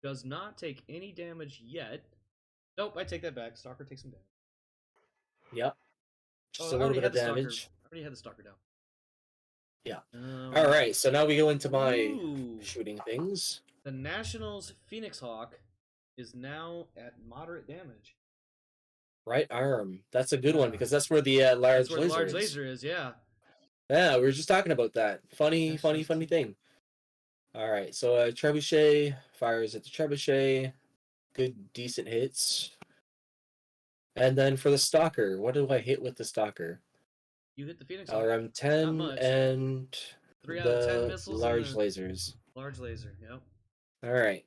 does not take any damage yet. Nope, I take that back. Stalker takes some damage. Yep. Just a little bit of damage. I already had the Stalker down. Yeah. All right, so now we go into my shooting things. The Nationals Phoenix Hawk is now at moderate damage. Right arm. That's a good one because that's where the large laser is. Yeah. Yeah, we were just talking about that. Funny thing. All right, so Trebuchet fires at the Trebuchet. Good, decent hits. And then for the Stalker, what do I hit with the Stalker? You hit the Phoenix Hawk. I'm 10 and 3 out of 10 missiles. Large lasers. Large laser, yep. All right.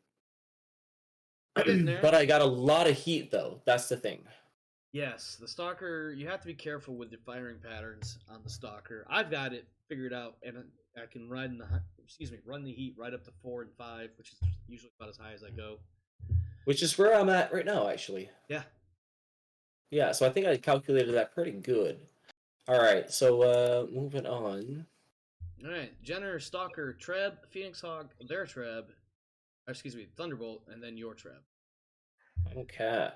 But I got a lot of heat, though. That's the thing. Yes, the Stalker, you have to be careful with the firing patterns on the Stalker. I've got it figured out, and I can ride in the run the heat right up to 4 and 5, which is usually about as high as I go. Which is where I'm at right now, actually. Yeah. Yeah, so I think I calculated that pretty good. All right, so moving on. All right, Jenner, Stalker, Treb, Phoenix Hawk, their Treb, Thunderbolt, and then your Treb. Okay.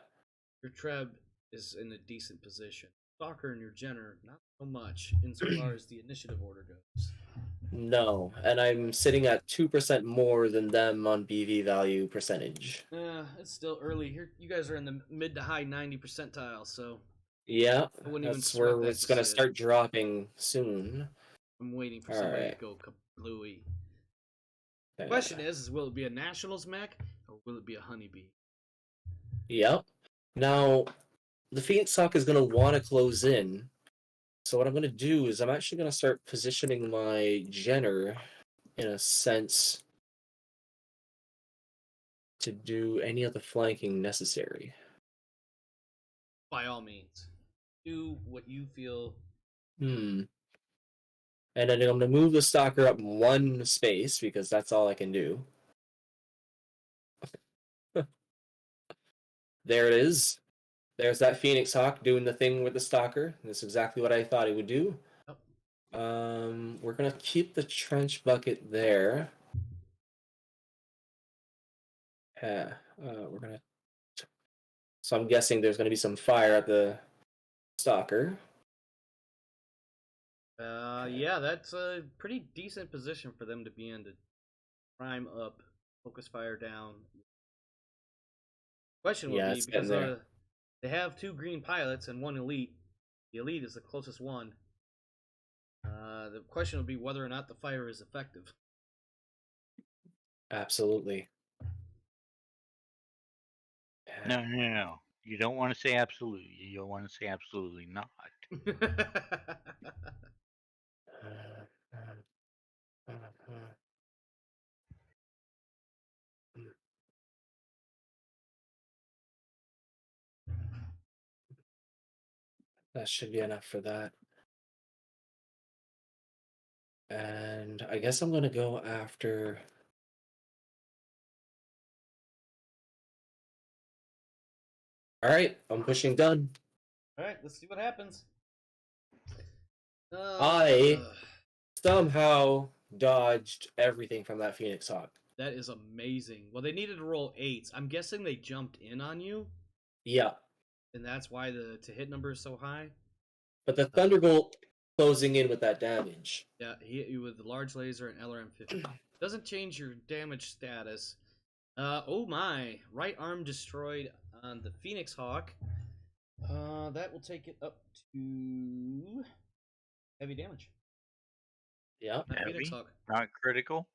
Your Treb is in a decent position. Stalker and your Jenner, not so much insofar as the initiative order goes. No, and I'm sitting at 2% more than them on BV value percentage. It's still early. Here, you guys are in the mid to high 90 percentile, so Yeah, I wouldn't even that's sweat where that it's gonna just yet. start dropping soon. I'm waiting for All somebody right. to go kablooey. The Okay. question is will it be a Nationals mech or will it be a Honeybee? Yep. Now, the Phoenix Hawk is gonna want to close in. So what I'm gonna do is I'm actually gonna start positioning my Jenner in a sense to do any of the flanking necessary. By all means, do what you feel. And then I'm going to move the stalker up one space because that's all I can do. There it is. There's that Phoenix Hawk doing the thing with the stalker. That's exactly what I thought he would do. We're going to keep the trench bucket there. Yeah, we're going to... So I'm guessing there's going to be some fire at the stalker. Yeah, that's a pretty decent position for them to be in to prime up, focus fire down. Question will be because they have 2 green pilots and 1 elite. The elite is the closest one. The question will be whether or not the fire is effective. Absolutely. No. You don't want to say absolutely. You want to say absolutely not. That should be enough for that. And I guess I'm going to go after... All right, I'm pushing done. All right, let's see what happens. I somehow dodged everything from that Phoenix Hawk. That is amazing. Well, they needed to roll 8s. I'm guessing they jumped in on you. Yeah. And that's why the to-hit number is so high. But the Thunderbolt closing in with that damage. Yeah, he hit you with the large laser and LRM 50. Doesn't change your damage status. Oh my. Right arm destroyed on the Phoenix Hawk. That will take it up to heavy damage. Yeah. Heavy, not critical.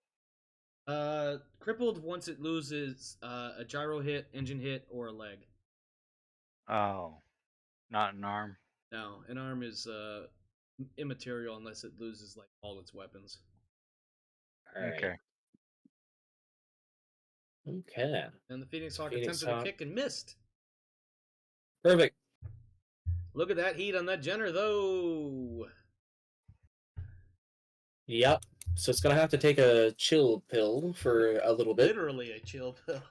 Crippled once it loses a gyro hit, engine hit, or a leg. Oh, not an arm. No, an arm is immaterial unless it loses like all its weapons. All right. Okay. Okay. And the Phoenix Hawk attempted a kick and missed. Perfect. Look at that heat on that Jenner, though. Yep. So it's going to have to take a chill pill for a little bit. Literally a chill pill.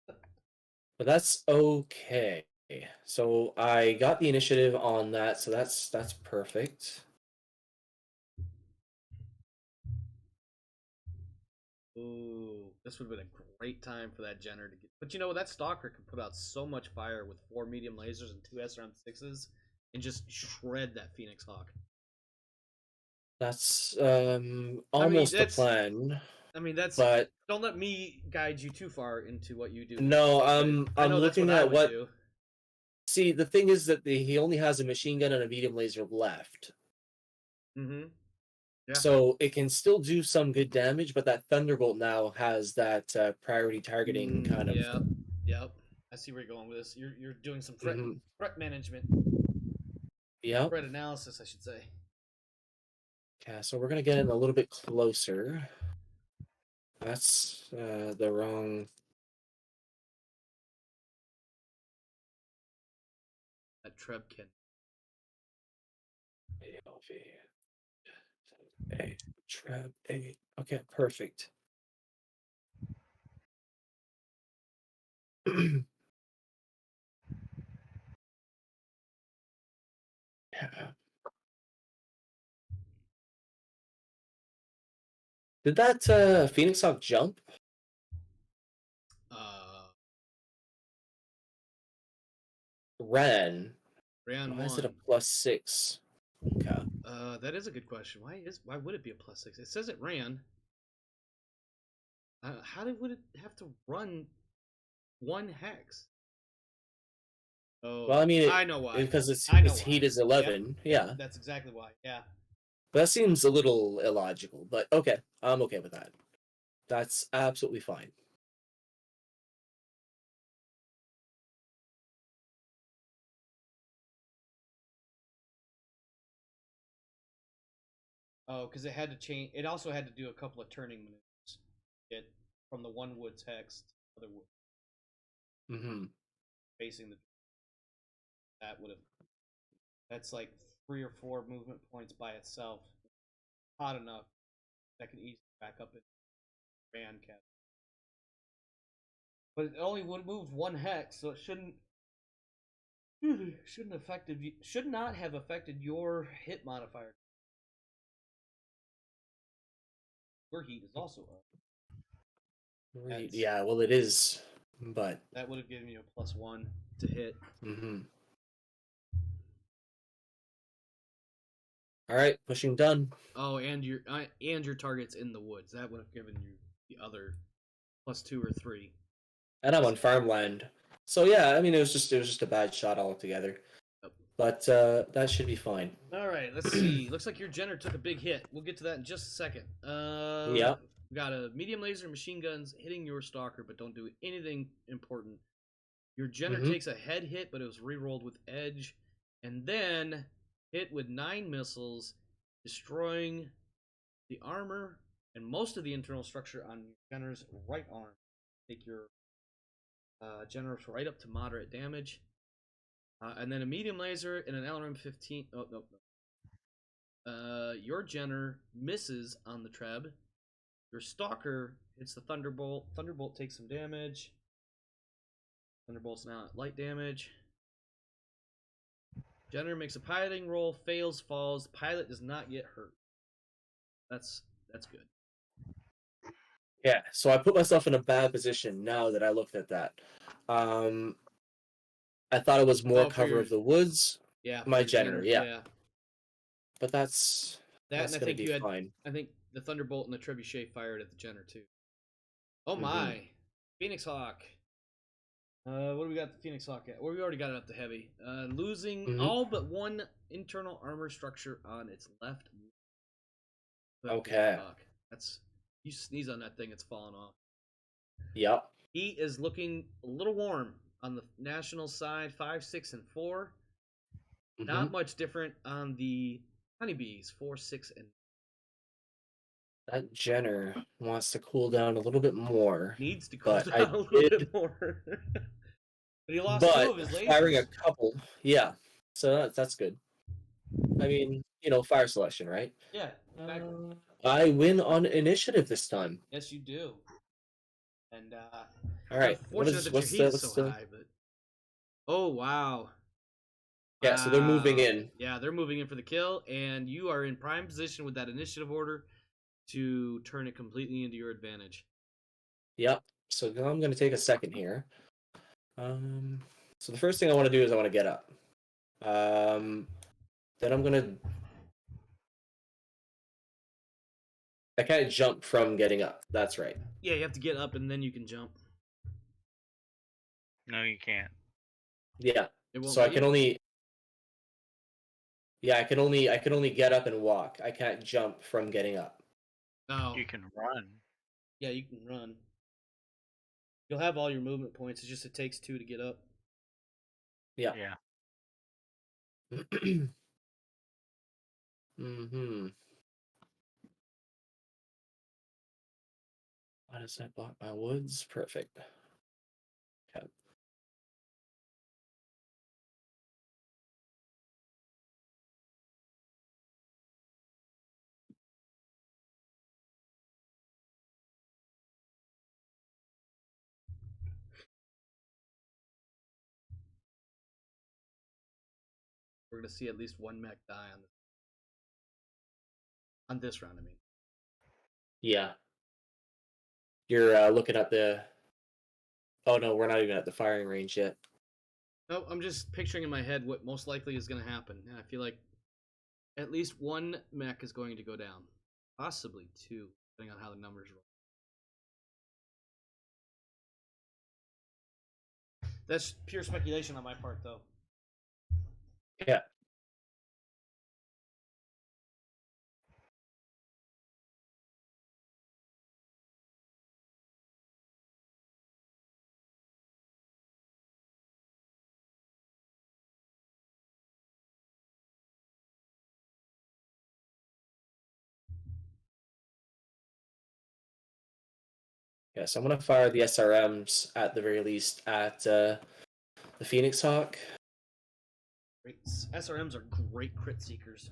But that's okay. So I got the initiative on that, so that's perfect. Ooh, this would have been a great time for that Jenner to get. But you know, that Stalker can put out so much fire with 4 medium lasers and 2 SRM6s and just shred that Phoenix Hawk. That's almost the plan. But don't let me guide you too far into what you do. No, I'm looking at what. Do. See, the thing is that he only has a machine gun and a medium laser left. Mm-hmm. Yeah. So it can still do some good damage, but that Thunderbolt now has that priority targeting kind of. Yep. I see where you're going with this. You're doing some threat management. Yeah. Threat analysis, I should say. Okay, so we're gonna get in a little bit closer. That's the wrong. That Trebkin. A. Trap A. Okay, perfect. Yeah. Did that Phoenix Hawk jump? Uh, Ran. Round Why is it a one. +6? Okay. That is a good question. Why would it be a +6? It says it ran. Would it have to run one hex? Oh, Well, I mean, I know why. because I know its why. heat is Yep, 11. yep, Yeah. that's exactly why. Yeah. That seems a little illogical, but okay. I'm okay with that. That's absolutely fine. Oh, because it had to change. It also had to do a couple of turning maneuvers. It from the one wood's hex to the other wood Mm-hmm. facing the. That would have. That's like 3 or 4 movement points by itself. Hot enough that can easily back up in Ran cat. But it only would move one hex, so it should not have affected your hit modifier. Your heat is also up. Right. That's, Yeah, well, it is, but. that would have given you a +1 to hit. Mm-hmm. All right, pushing done. Oh, and your target's in the woods. That would have given you the other +2 or 3. And I'm on farmland. So yeah, I mean, it was just a bad shot altogether. Yep. But that should be fine. All right, let's see. Looks like your Jenner took a big hit. We'll get to that in just a second. Yeah. We got a medium laser machine guns hitting your stalker, but don't do anything important. Your Jenner takes a head hit, but it was re-rolled with edge, and then hit with 9 missiles, destroying the armor and most of the internal structure on Jenner's right arm. Take your Jenner's right up to moderate damage. And then a medium laser and an LRM 15. Oh, no. Your Jenner misses on the Treb. Your Stalker hits the Thunderbolt. Thunderbolt takes some damage. Thunderbolt's now at light damage. Jenner makes a piloting roll, fails, falls. Pilot does not get hurt. That's good. Yeah, so I put myself in a bad position now that I looked at that. I thought it was more cover of the woods. Yeah, my Jenner, yeah. But that's that, and I gonna think be you had. fine. I think the Thunderbolt and the Trebuchet fired at the Jenner too. Oh my, Phoenix Hawk. What do we got the Phoenix Hawk at? Well, we already got it up to heavy. Losing all but one internal armor structure on its left. Okay. Hawk. That's you sneeze on that thing, it's falling off. Yep. He is looking a little warm on the national side, 5, 6, and 4. Not much different on the Honeybees, 4, 6, and. That Jenner wants to cool down a little bit more. Needs to cool down a little bit more. But he lost 2 of his lasers. Firing a couple, yeah. So that's good. I mean, fire selection, right? Yeah, exactly. I win on initiative this time. Yes, you do. And all right, unfortunate that your heat is so high, but oh wow. Yeah, so they're moving in. Yeah, they're moving in for the kill, and you are in prime position with that initiative order to turn it completely into your advantage. Yep. So now I'm going to take a second here. So the first thing I want to do is I want to get up. Then I'm going to. I can't jump from getting up. That's right. Yeah, you have to get up and then you can jump. No, you can't. Yeah. So I can only. Yeah, I can only get up and walk. I can't jump from getting up. Oh. You can run. Yeah, you can run. You'll have all your movement points. It's just it takes 2 to get up. Yeah. Yeah. Why does that block my woods? Perfect. Okay. we're going to see at least one mech die on this round. I mean, Yeah. You're looking at the. Oh no, we're not even at the firing range yet. no, I'm just picturing in my head what most likely is going to happen, and I feel like at least one mech is going to go down, possibly two, depending on how the numbers roll. That's pure speculation on my part, though. Yeah. Yeah, so I'm gonna fire the SRMs at the very least at the Phoenix Hawk. Great. SRMs are great crit seekers.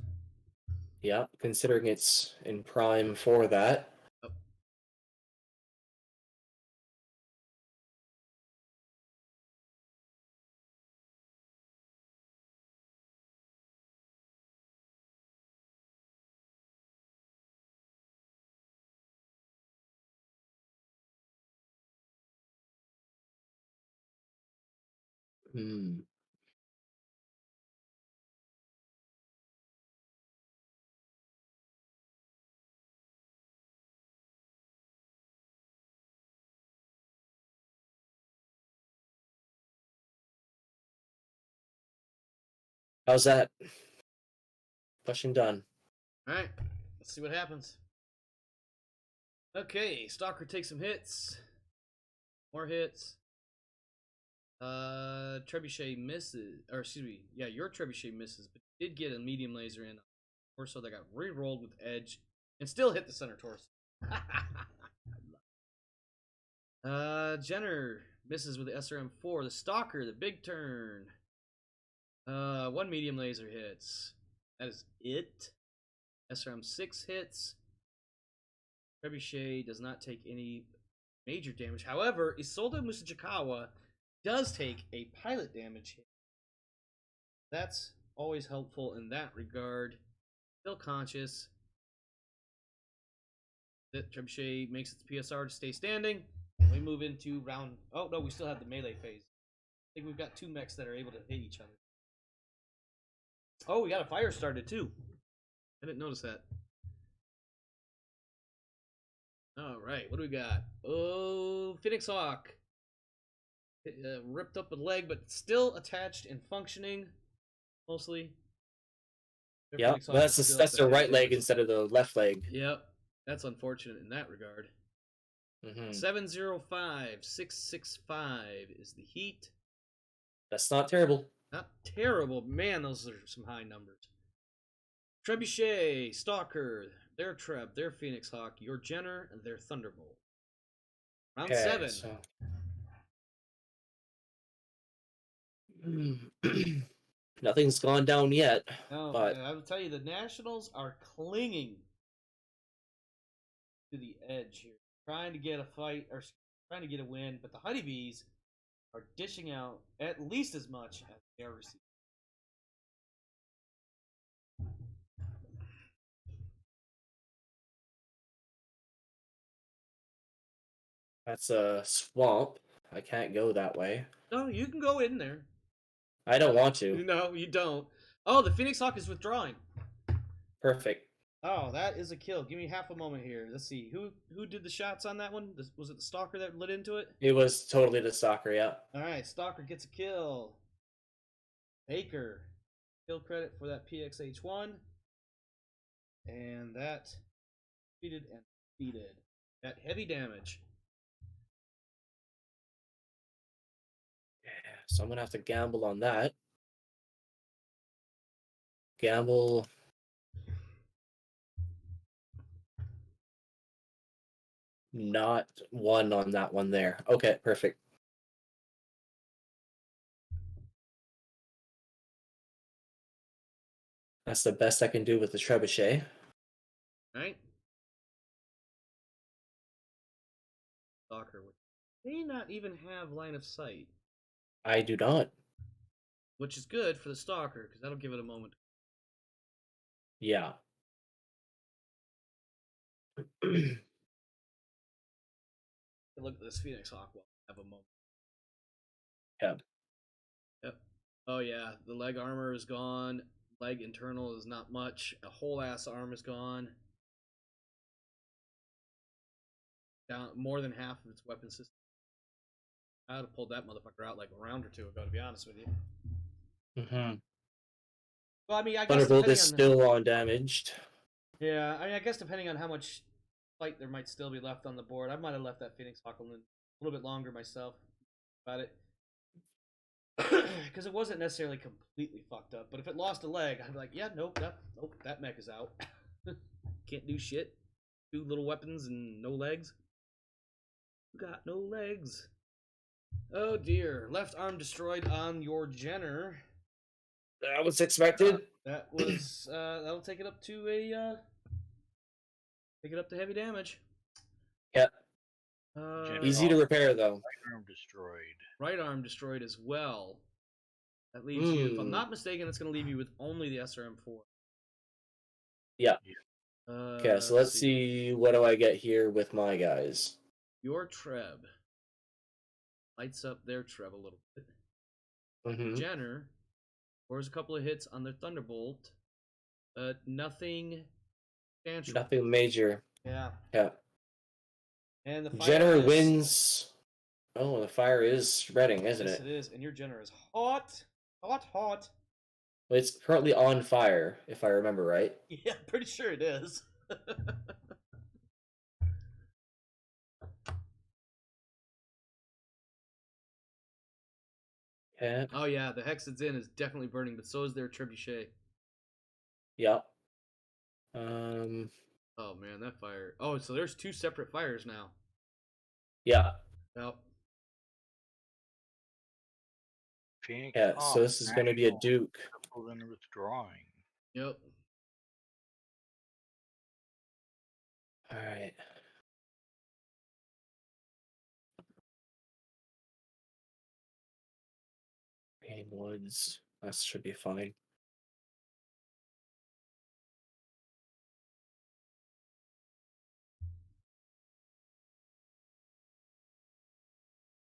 Yeah, considering it's in prime for that. Oh. Hmm. How's that? Pushing done. All right, let's see what happens. Okay, Stalker takes some hits. More hits. Trebuchet misses, or excuse me, yeah, your Trebuchet misses, but did get a medium laser in torso that got re-rolled with edge and still hit the center torso. Jenner misses with the SRM4. The Stalker, the big turn. One medium laser hits. That is it. SRM6 hits. Trebuchet does not take any major damage. However, Isolde Musajikawa does take a pilot damage hit. That's always helpful in that regard. Still conscious. Trebuchet makes its PSR to stay standing. And we move into round. Oh, no, we still have the melee phase. I think we've got two mechs that are able to hit each other. Oh, we got a fire started too. I didn't notice that. All right, what do we got? Oh, Phoenix Hawk. Ripped up a leg, but still attached and functioning, mostly. Yeah, that's the right leg instead of the left leg. Yep, that's unfortunate in that regard. 705665 is the heat. That's not terrible. Not terrible. Man, those are some high numbers. Trebuchet, Stalker, their Treb, their Phoenix Hawk, your Jenner, and their Thunderbolt. Round 7. So... Nothing's gone down yet. No, but I will tell you, the Nationals are clinging to the edge here, trying to get a fight or trying to get a win, but the Honeybees are dishing out at least as much as they are receiving. That's a swamp. I can't go that way. No, you can go in there. I don't want to. No, you don't. Oh, the Phoenix Hawk is withdrawing. Perfect. Oh, that is a kill. Give me half a moment here. Let's see. Who did the shots on that one? Was it the Stalker that lit into it? It was totally the Stalker, yeah. All right, Stalker gets a kill. Baker, kill credit for that PXH1. And that defeated and defeated. That heavy damage. Yeah, so I'm going to have to gamble on that. Gamble. Not one on that one there. Okay, perfect. That's the best I can do with the Trebuchet. Right? Stalker may not even have line of sight. I do not. which is good for the stalker because that'll give it a moment. Yeah. Look at this Phoenix Hawk while I have a moment. Yeah. Yep. Oh yeah, the leg armor is gone. Leg internal is not much. A whole ass arm is gone. Down more than half of its weapon system. I would have pulled that motherfucker out like a round or two ago, to be honest with you. Mm-hmm. Well, I mean, I guess Thunderbolt depending is on still undamaged. yeah, I mean, I guess depending on how much fight there might still be left on the board, I might have left that Phoenix Hawk a little bit longer myself about it. Because it wasn't necessarily completely fucked up, but if it lost a leg, I'd be like, yeah, nope, that mech is out. Can't do shit. 2 little weapons and no legs. Got no legs. Oh dear. Left arm destroyed on your Jenner. That was expected. That was that'll take it up to heavy damage. Yeah. Jenner Easy to repair though. Right arm destroyed. Right arm destroyed as well. That leaves you, if I'm not mistaken, it's going to leave you with only the SRM4. Yeah. Okay, so let's see what do I get here with my guys. Your Treb lights up their Treb a little bit. Mm-hmm. Jenner scores a couple of hits on their Thunderbolt, but nothing substantial. Nothing major. Yeah. Yeah. And the Jenner wins. Oh, the fire is spreading, isn't it? Yes, it is. And your Jenner is hot. Hot. Well, it's currently on fire, if I remember right. Yeah, I'm pretty sure it is. Yeah. Oh yeah, the Hexadin is definitely burning, but so is their Trebuchet. Yep. Oh man, that fire. Oh, so there's 2 separate fires now. Yeah. Yep. Phoenix Yeah, Hawk, so this is going to be a Duke. Then withdrawing. Yep. All right. Green Woods. That should be fine.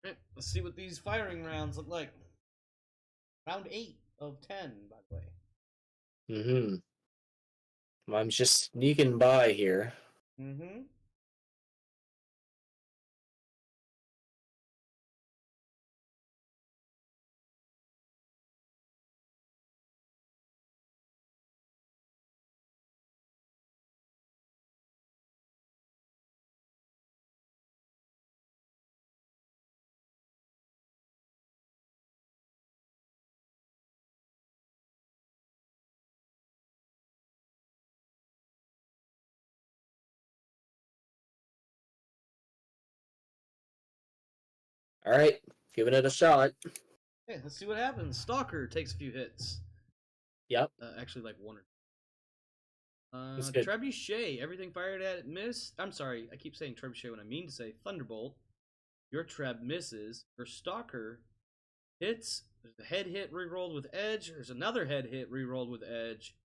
Right, let's see what these firing rounds look like. Round 8 of 10, by the way. Mm-hmm. I'm just sneaking by here. Mm-hmm. All right, giving it a shot. Hey, let's see what happens. Stalker takes a few hits. Yep. Actually, like 1 or 2. That's good. Trebuchet, everything fired at it missed. I'm sorry, I keep saying Trebuchet when I mean to say Thunderbolt. Your Treb misses. Your Stalker hits. There's a head hit rerolled with Edge. There's another head hit rerolled with Edge.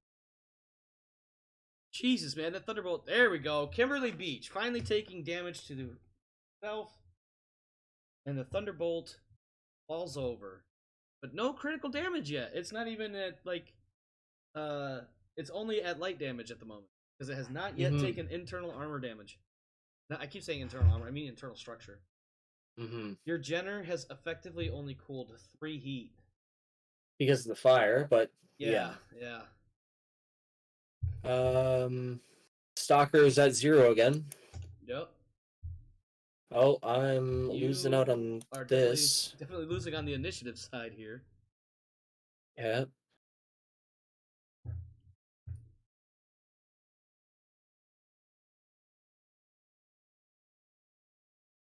Jesus, man, that Thunderbolt. There we go. Kimberly Beach finally taking damage to herself. And the Thunderbolt falls over. But no critical damage yet. It's not even at, like, it's only at light damage at the moment. Because it has not yet taken internal armor damage. Now, I keep saying internal armor, I mean internal structure. Your Jenner has effectively only cooled 3 heat. Because of the fire, but Yeah. Stalker's at 0 again. Yep. Oh, I'm losing out on this. Definitely losing on the initiative side here. Yeah.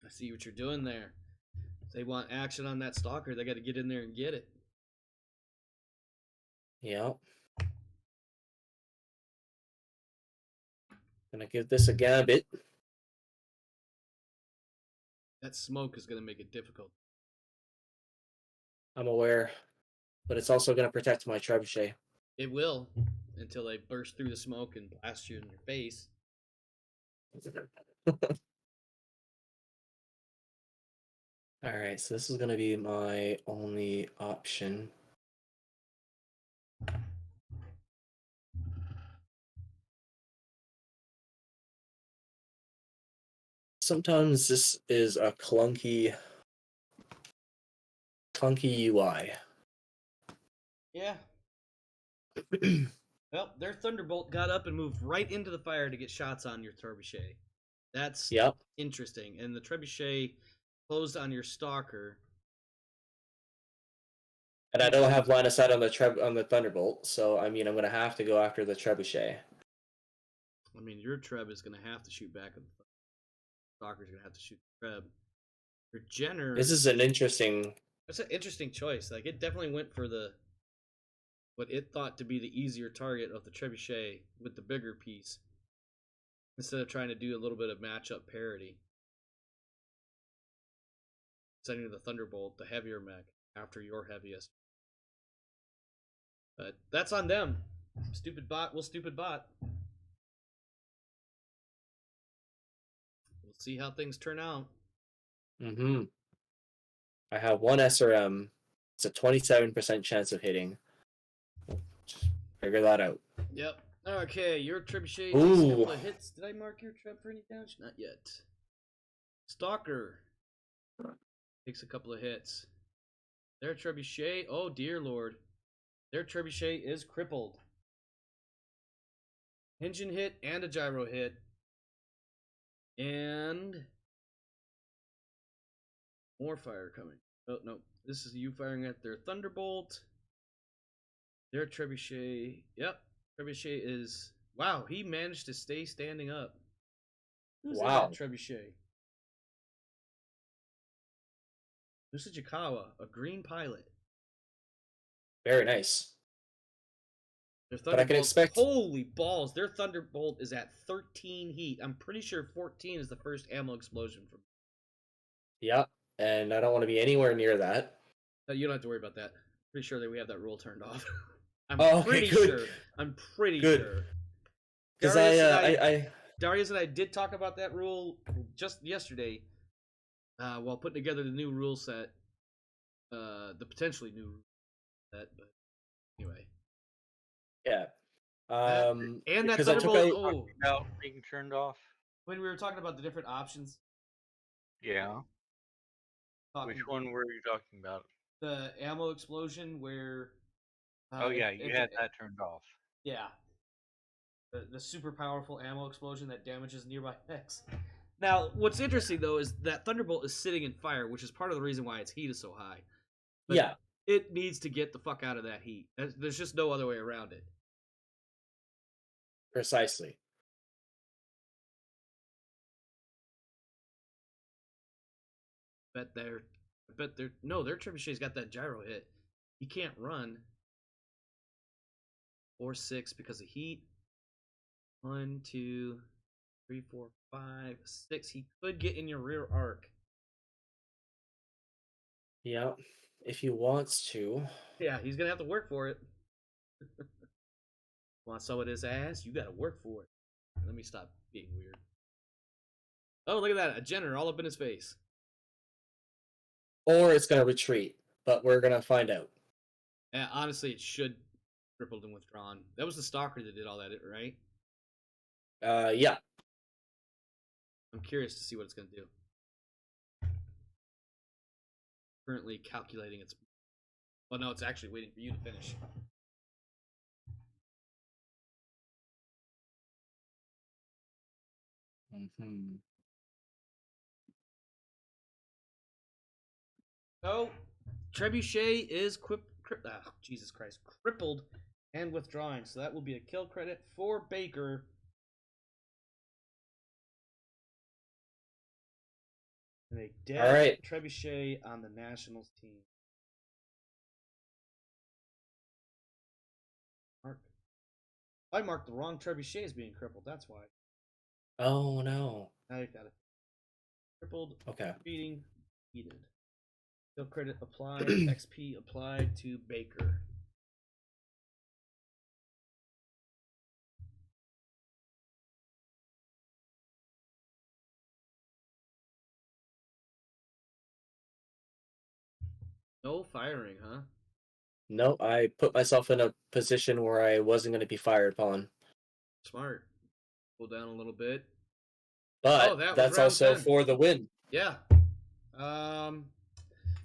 I see what you're doing there. If they want action on that Stalker, they got to get in there and get it. Yeah. Gonna give this a gambit. That smoke is going to make it difficult. I'm aware. but it's also going to protect my trebuchet. It will, until they burst through the smoke and blast you in your face. Alright, so this is going to be my only option. Sometimes this is a clunky UI. Yeah. Well, their Thunderbolt got up and moved right into the fire to get shots on your trebuchet. That's Yep. interesting. And the trebuchet closed on your stalker. And I don't have line of sight on the Thunderbolt, so I mean I'm gonna have to go after the trebuchet. I mean, your Treb is gonna have to shoot back at the stalker's gonna have to shoot the Treb. Your Jenner. This is an interesting. That's an interesting choice. Like, it definitely went for what it thought to be the easier target of the trebuchet with the bigger piece, instead of trying to do a little bit of matchup parity. Sending the Thunderbolt, the heavier mech, after your heaviest. But that's on them. Stupid bot will stupid bot. We'll see how things turn out. Mm-hmm. I have one SRM. It's a 27% chance of hitting. Just figure that out. Yep. Okay, your trebuchet takes a Ooh. couple of hits. Did I mark your treb for any damage? Not yet. Stalker takes a couple of hits. Their trebuchet, oh dear lord. Their trebuchet is crippled. Engine hit and a gyro hit. And more fire coming. Oh no, this is you firing at their Thunderbolt. Their trebuchet, yep. Trebuchet is, wow, he managed to stay standing up. Who's in Wow. that trebuchet? Usajikawa, a green pilot. Very nice. Their But I can Thunderbolt, expect- holy balls, their Thunderbolt is at 13 heat. I'm pretty sure 14 is the first ammo explosion from. Yeah, and I don't want to be anywhere near that. No, you don't have to worry about that. Pretty sure that we have that rule turned off. I'm Oh, okay, pretty good. sure. I'm pretty Good. sure. Because Darius Darius and I did talk about that rule just yesterday, while putting together the new rule set, the potentially new rule set. But anyway, yeah. and that because I took Thunderbolt. out. Oh, About being turned off. when we were talking about the different options. Yeah. Talking Which one were you talking about? the ammo explosion where. Oh yeah, you had that turned off. Yeah. The super powerful ammo explosion that damages nearby mechs. Now, what's interesting though is that Thunderbolt is sitting in fire, which is part of the reason why its heat is so high. But Yeah. it needs to get the fuck out of that heat. There's just no other way around it. Precisely. Their trebuchet's got that gyro hit. He can't run. 4-6 because of heat. 1, 2, 3, 4, 5, 6. He could get in your rear arc. Yeah. If he wants to. Yeah, he's gonna have to work for it. Want some of this ass? You gotta work for it. Let me stop being weird. Oh, look at that. A Jenner all up in his face. Or it's going to retreat. But we're going to find out. And honestly, it should crippled and withdrawn. That was the Stalker that did all that, right? Yeah. I'm curious to see what it's gonna do. Currently calculating its. Well, no, it's actually waiting for you to finish. Mm-hmm. Oh, Trebuchet is Jesus Christ, crippled and withdrawing. So that will be a kill credit for Baker. And a dead All right. Trebuchet on the Nationals team. I marked the wrong Trebuchet as being crippled. That's why. Oh, no. Now you got it. Crippled. Okay. Beating. Heated. Skill credit applied, XP applied to Baker. No firing, huh? No, I put myself in a position where I wasn't going to be fired upon. Smart. Pull down a little bit. But that was that's round also 10. for the win. Yeah.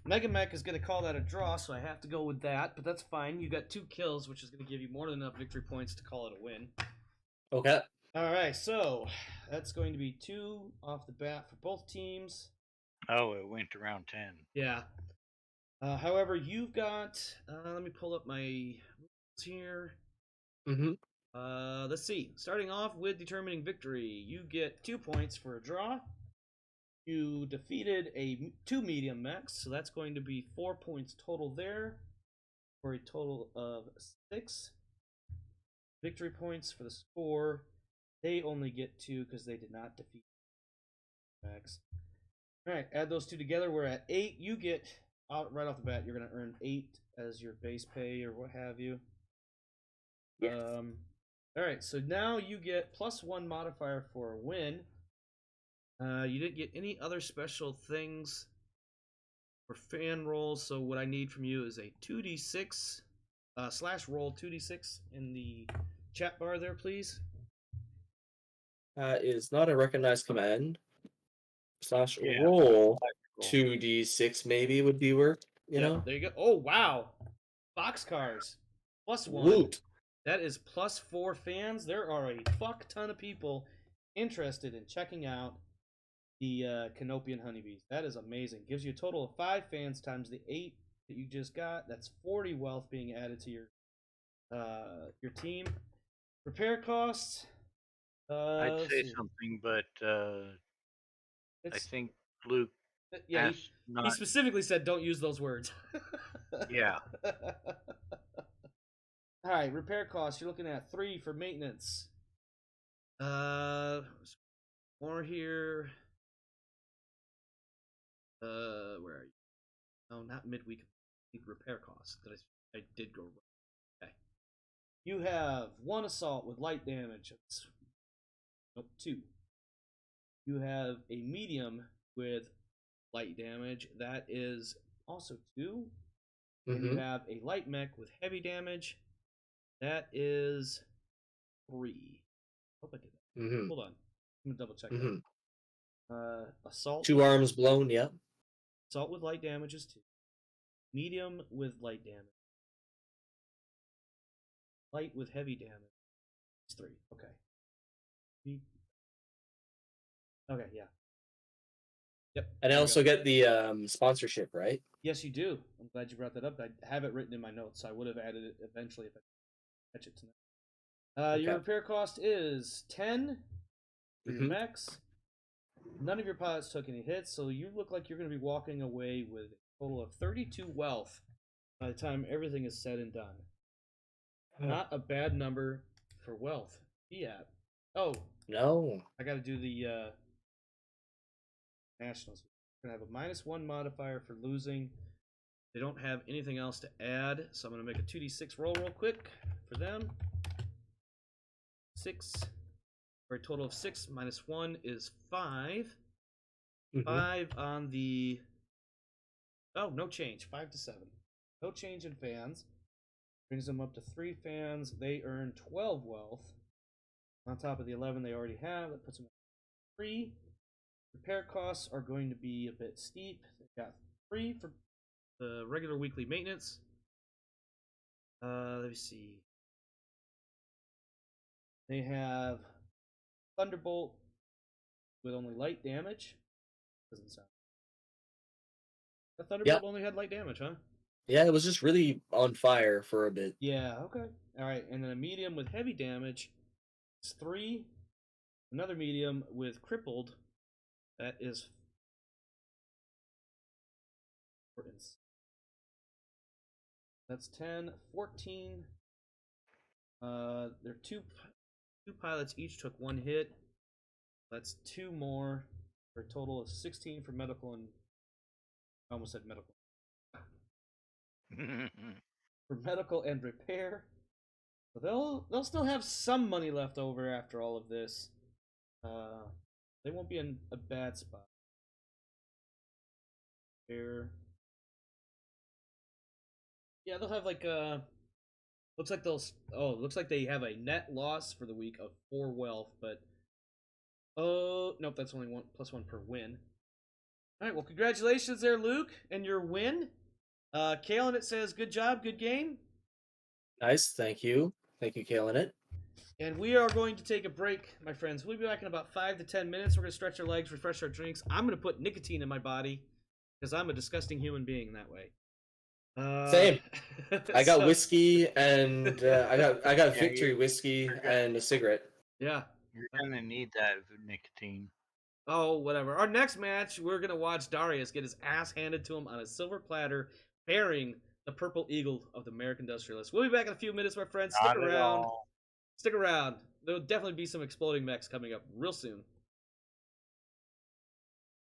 Mega Mech is going to call that a draw, so I have to go with that, but that's fine. You got 2 kills, which is going to give you more than enough victory points to call it a win. Okay. All right, so that's going to be 2 off the bat for both teams. Oh, it went to round 10. Yeah. However, you've got. Let me pull up my rules here. Mm-hmm. Let's see. Starting off with determining victory, you get 2 points for a draw. You defeated 2 medium mechs, so that's going to be 4 points total there, for a total of 6 victory points for the score. They only get 2 because they did not defeat mechs. All right, add those 2 together. We're at 8. You get right off the bat. You're going to earn 8 as your base pay or what have you. Yes. All right, so now you get +1 modifier for a win. You didn't get any other special things for fan rolls, so what I need from you is a 2d6 /roll 2d6 in the chat bar there, please. Is not a recognized command. Yeah, /roll Cool. 2d6 maybe would be work. You know. There you go. Oh wow, boxcars +1. Woot. That is +4 fans. There are a fuck ton of people interested in checking out the Canopian Honeybees. That is amazing. Gives you a total of 5 fans times the 8 that you just got. That's 40 wealth being added to your team. Repair costs. I'd say something, but I think Luke. Yeah, has he not. specifically said don't use those words. Yeah. All right, repair costs. You're looking at 3 for maintenance. More here. Where are you? No, not midweek. Repair costs. I did go wrong. Okay. You have 1 assault with light damage. Nope, 2. You have a medium with light damage. That is also 2. And you have a light mech with heavy damage. That is 3. Hope I did that. Hold on. I'm gonna double check that. Assault. 2 arms blown. Yep. Assault with light damage is 2. Medium with light damage. Light with heavy damage is 3. Okay. Okay, yeah. Yep. And I also get the sponsorship, right? Yes, you do. I'm glad you brought that up. I have it written in my notes, so I would have added it eventually if I catch it tonight. Your repair cost is 10 for your mechs. None of your pilots took any hits, so you look like you're going to be walking away with a total of 32 wealth by the time everything is said and done. Not a bad number for wealth. Yeah. Oh. No. I got to do the nationals. We're going to have a -1 modifier for losing. They don't have anything else to add, so I'm going to make a 2d6 roll real quick for them. 6 for a total of 6 -1 is 5. 5 on the. Oh, no change. 5 to 7. No change in fans. Brings them up to 3 fans. They earn 12 wealth. On top of the 11 they already have. That puts them at 3. Repair costs are going to be a bit steep. They've got 3 for the regular weekly maintenance. Let me see. They have Thunderbolt with only light damage. Doesn't sound. The Thunderbolt only had light damage, huh? Yeah, it was just really on fire for a bit. Yeah, okay. Alright, and then a medium with heavy damage. It's 3. Another medium with crippled. That is. That's 10, 14. They're two pilots each took 1 hit. That's 2 more for a total of 16 for medical and I almost said medical. for medical and repair. So they'll still have some money left over after all of this. They won't be in a bad spot. Here. Yeah, they'll have like looks like they have a net loss for the week of 4 wealth, but oh nope, that's only +1 per win. All right, well, congratulations there, Luke, and your win. Kalen, it says, good job, good game. Nice, thank you. Thank you, Kalen it. And we are going to take a break, my friends. We'll be back in about 5 to 10 minutes. We're going to stretch our legs, refresh our drinks. I'm going to put nicotine in my body because I'm a disgusting human being that way. Same. I got so- whiskey and I got Yeah, victory whiskey and a cigarette. Yeah. You're gonna need that nicotine. Oh, whatever. Our next match, we're going to watch Darius get his ass handed to him on a silver platter, bearing the purple eagle of the American Industrialist. We'll be back in a few minutes, my friends. Stick Not at around. all. Stick around. There'll definitely be some exploding mechs coming up real soon.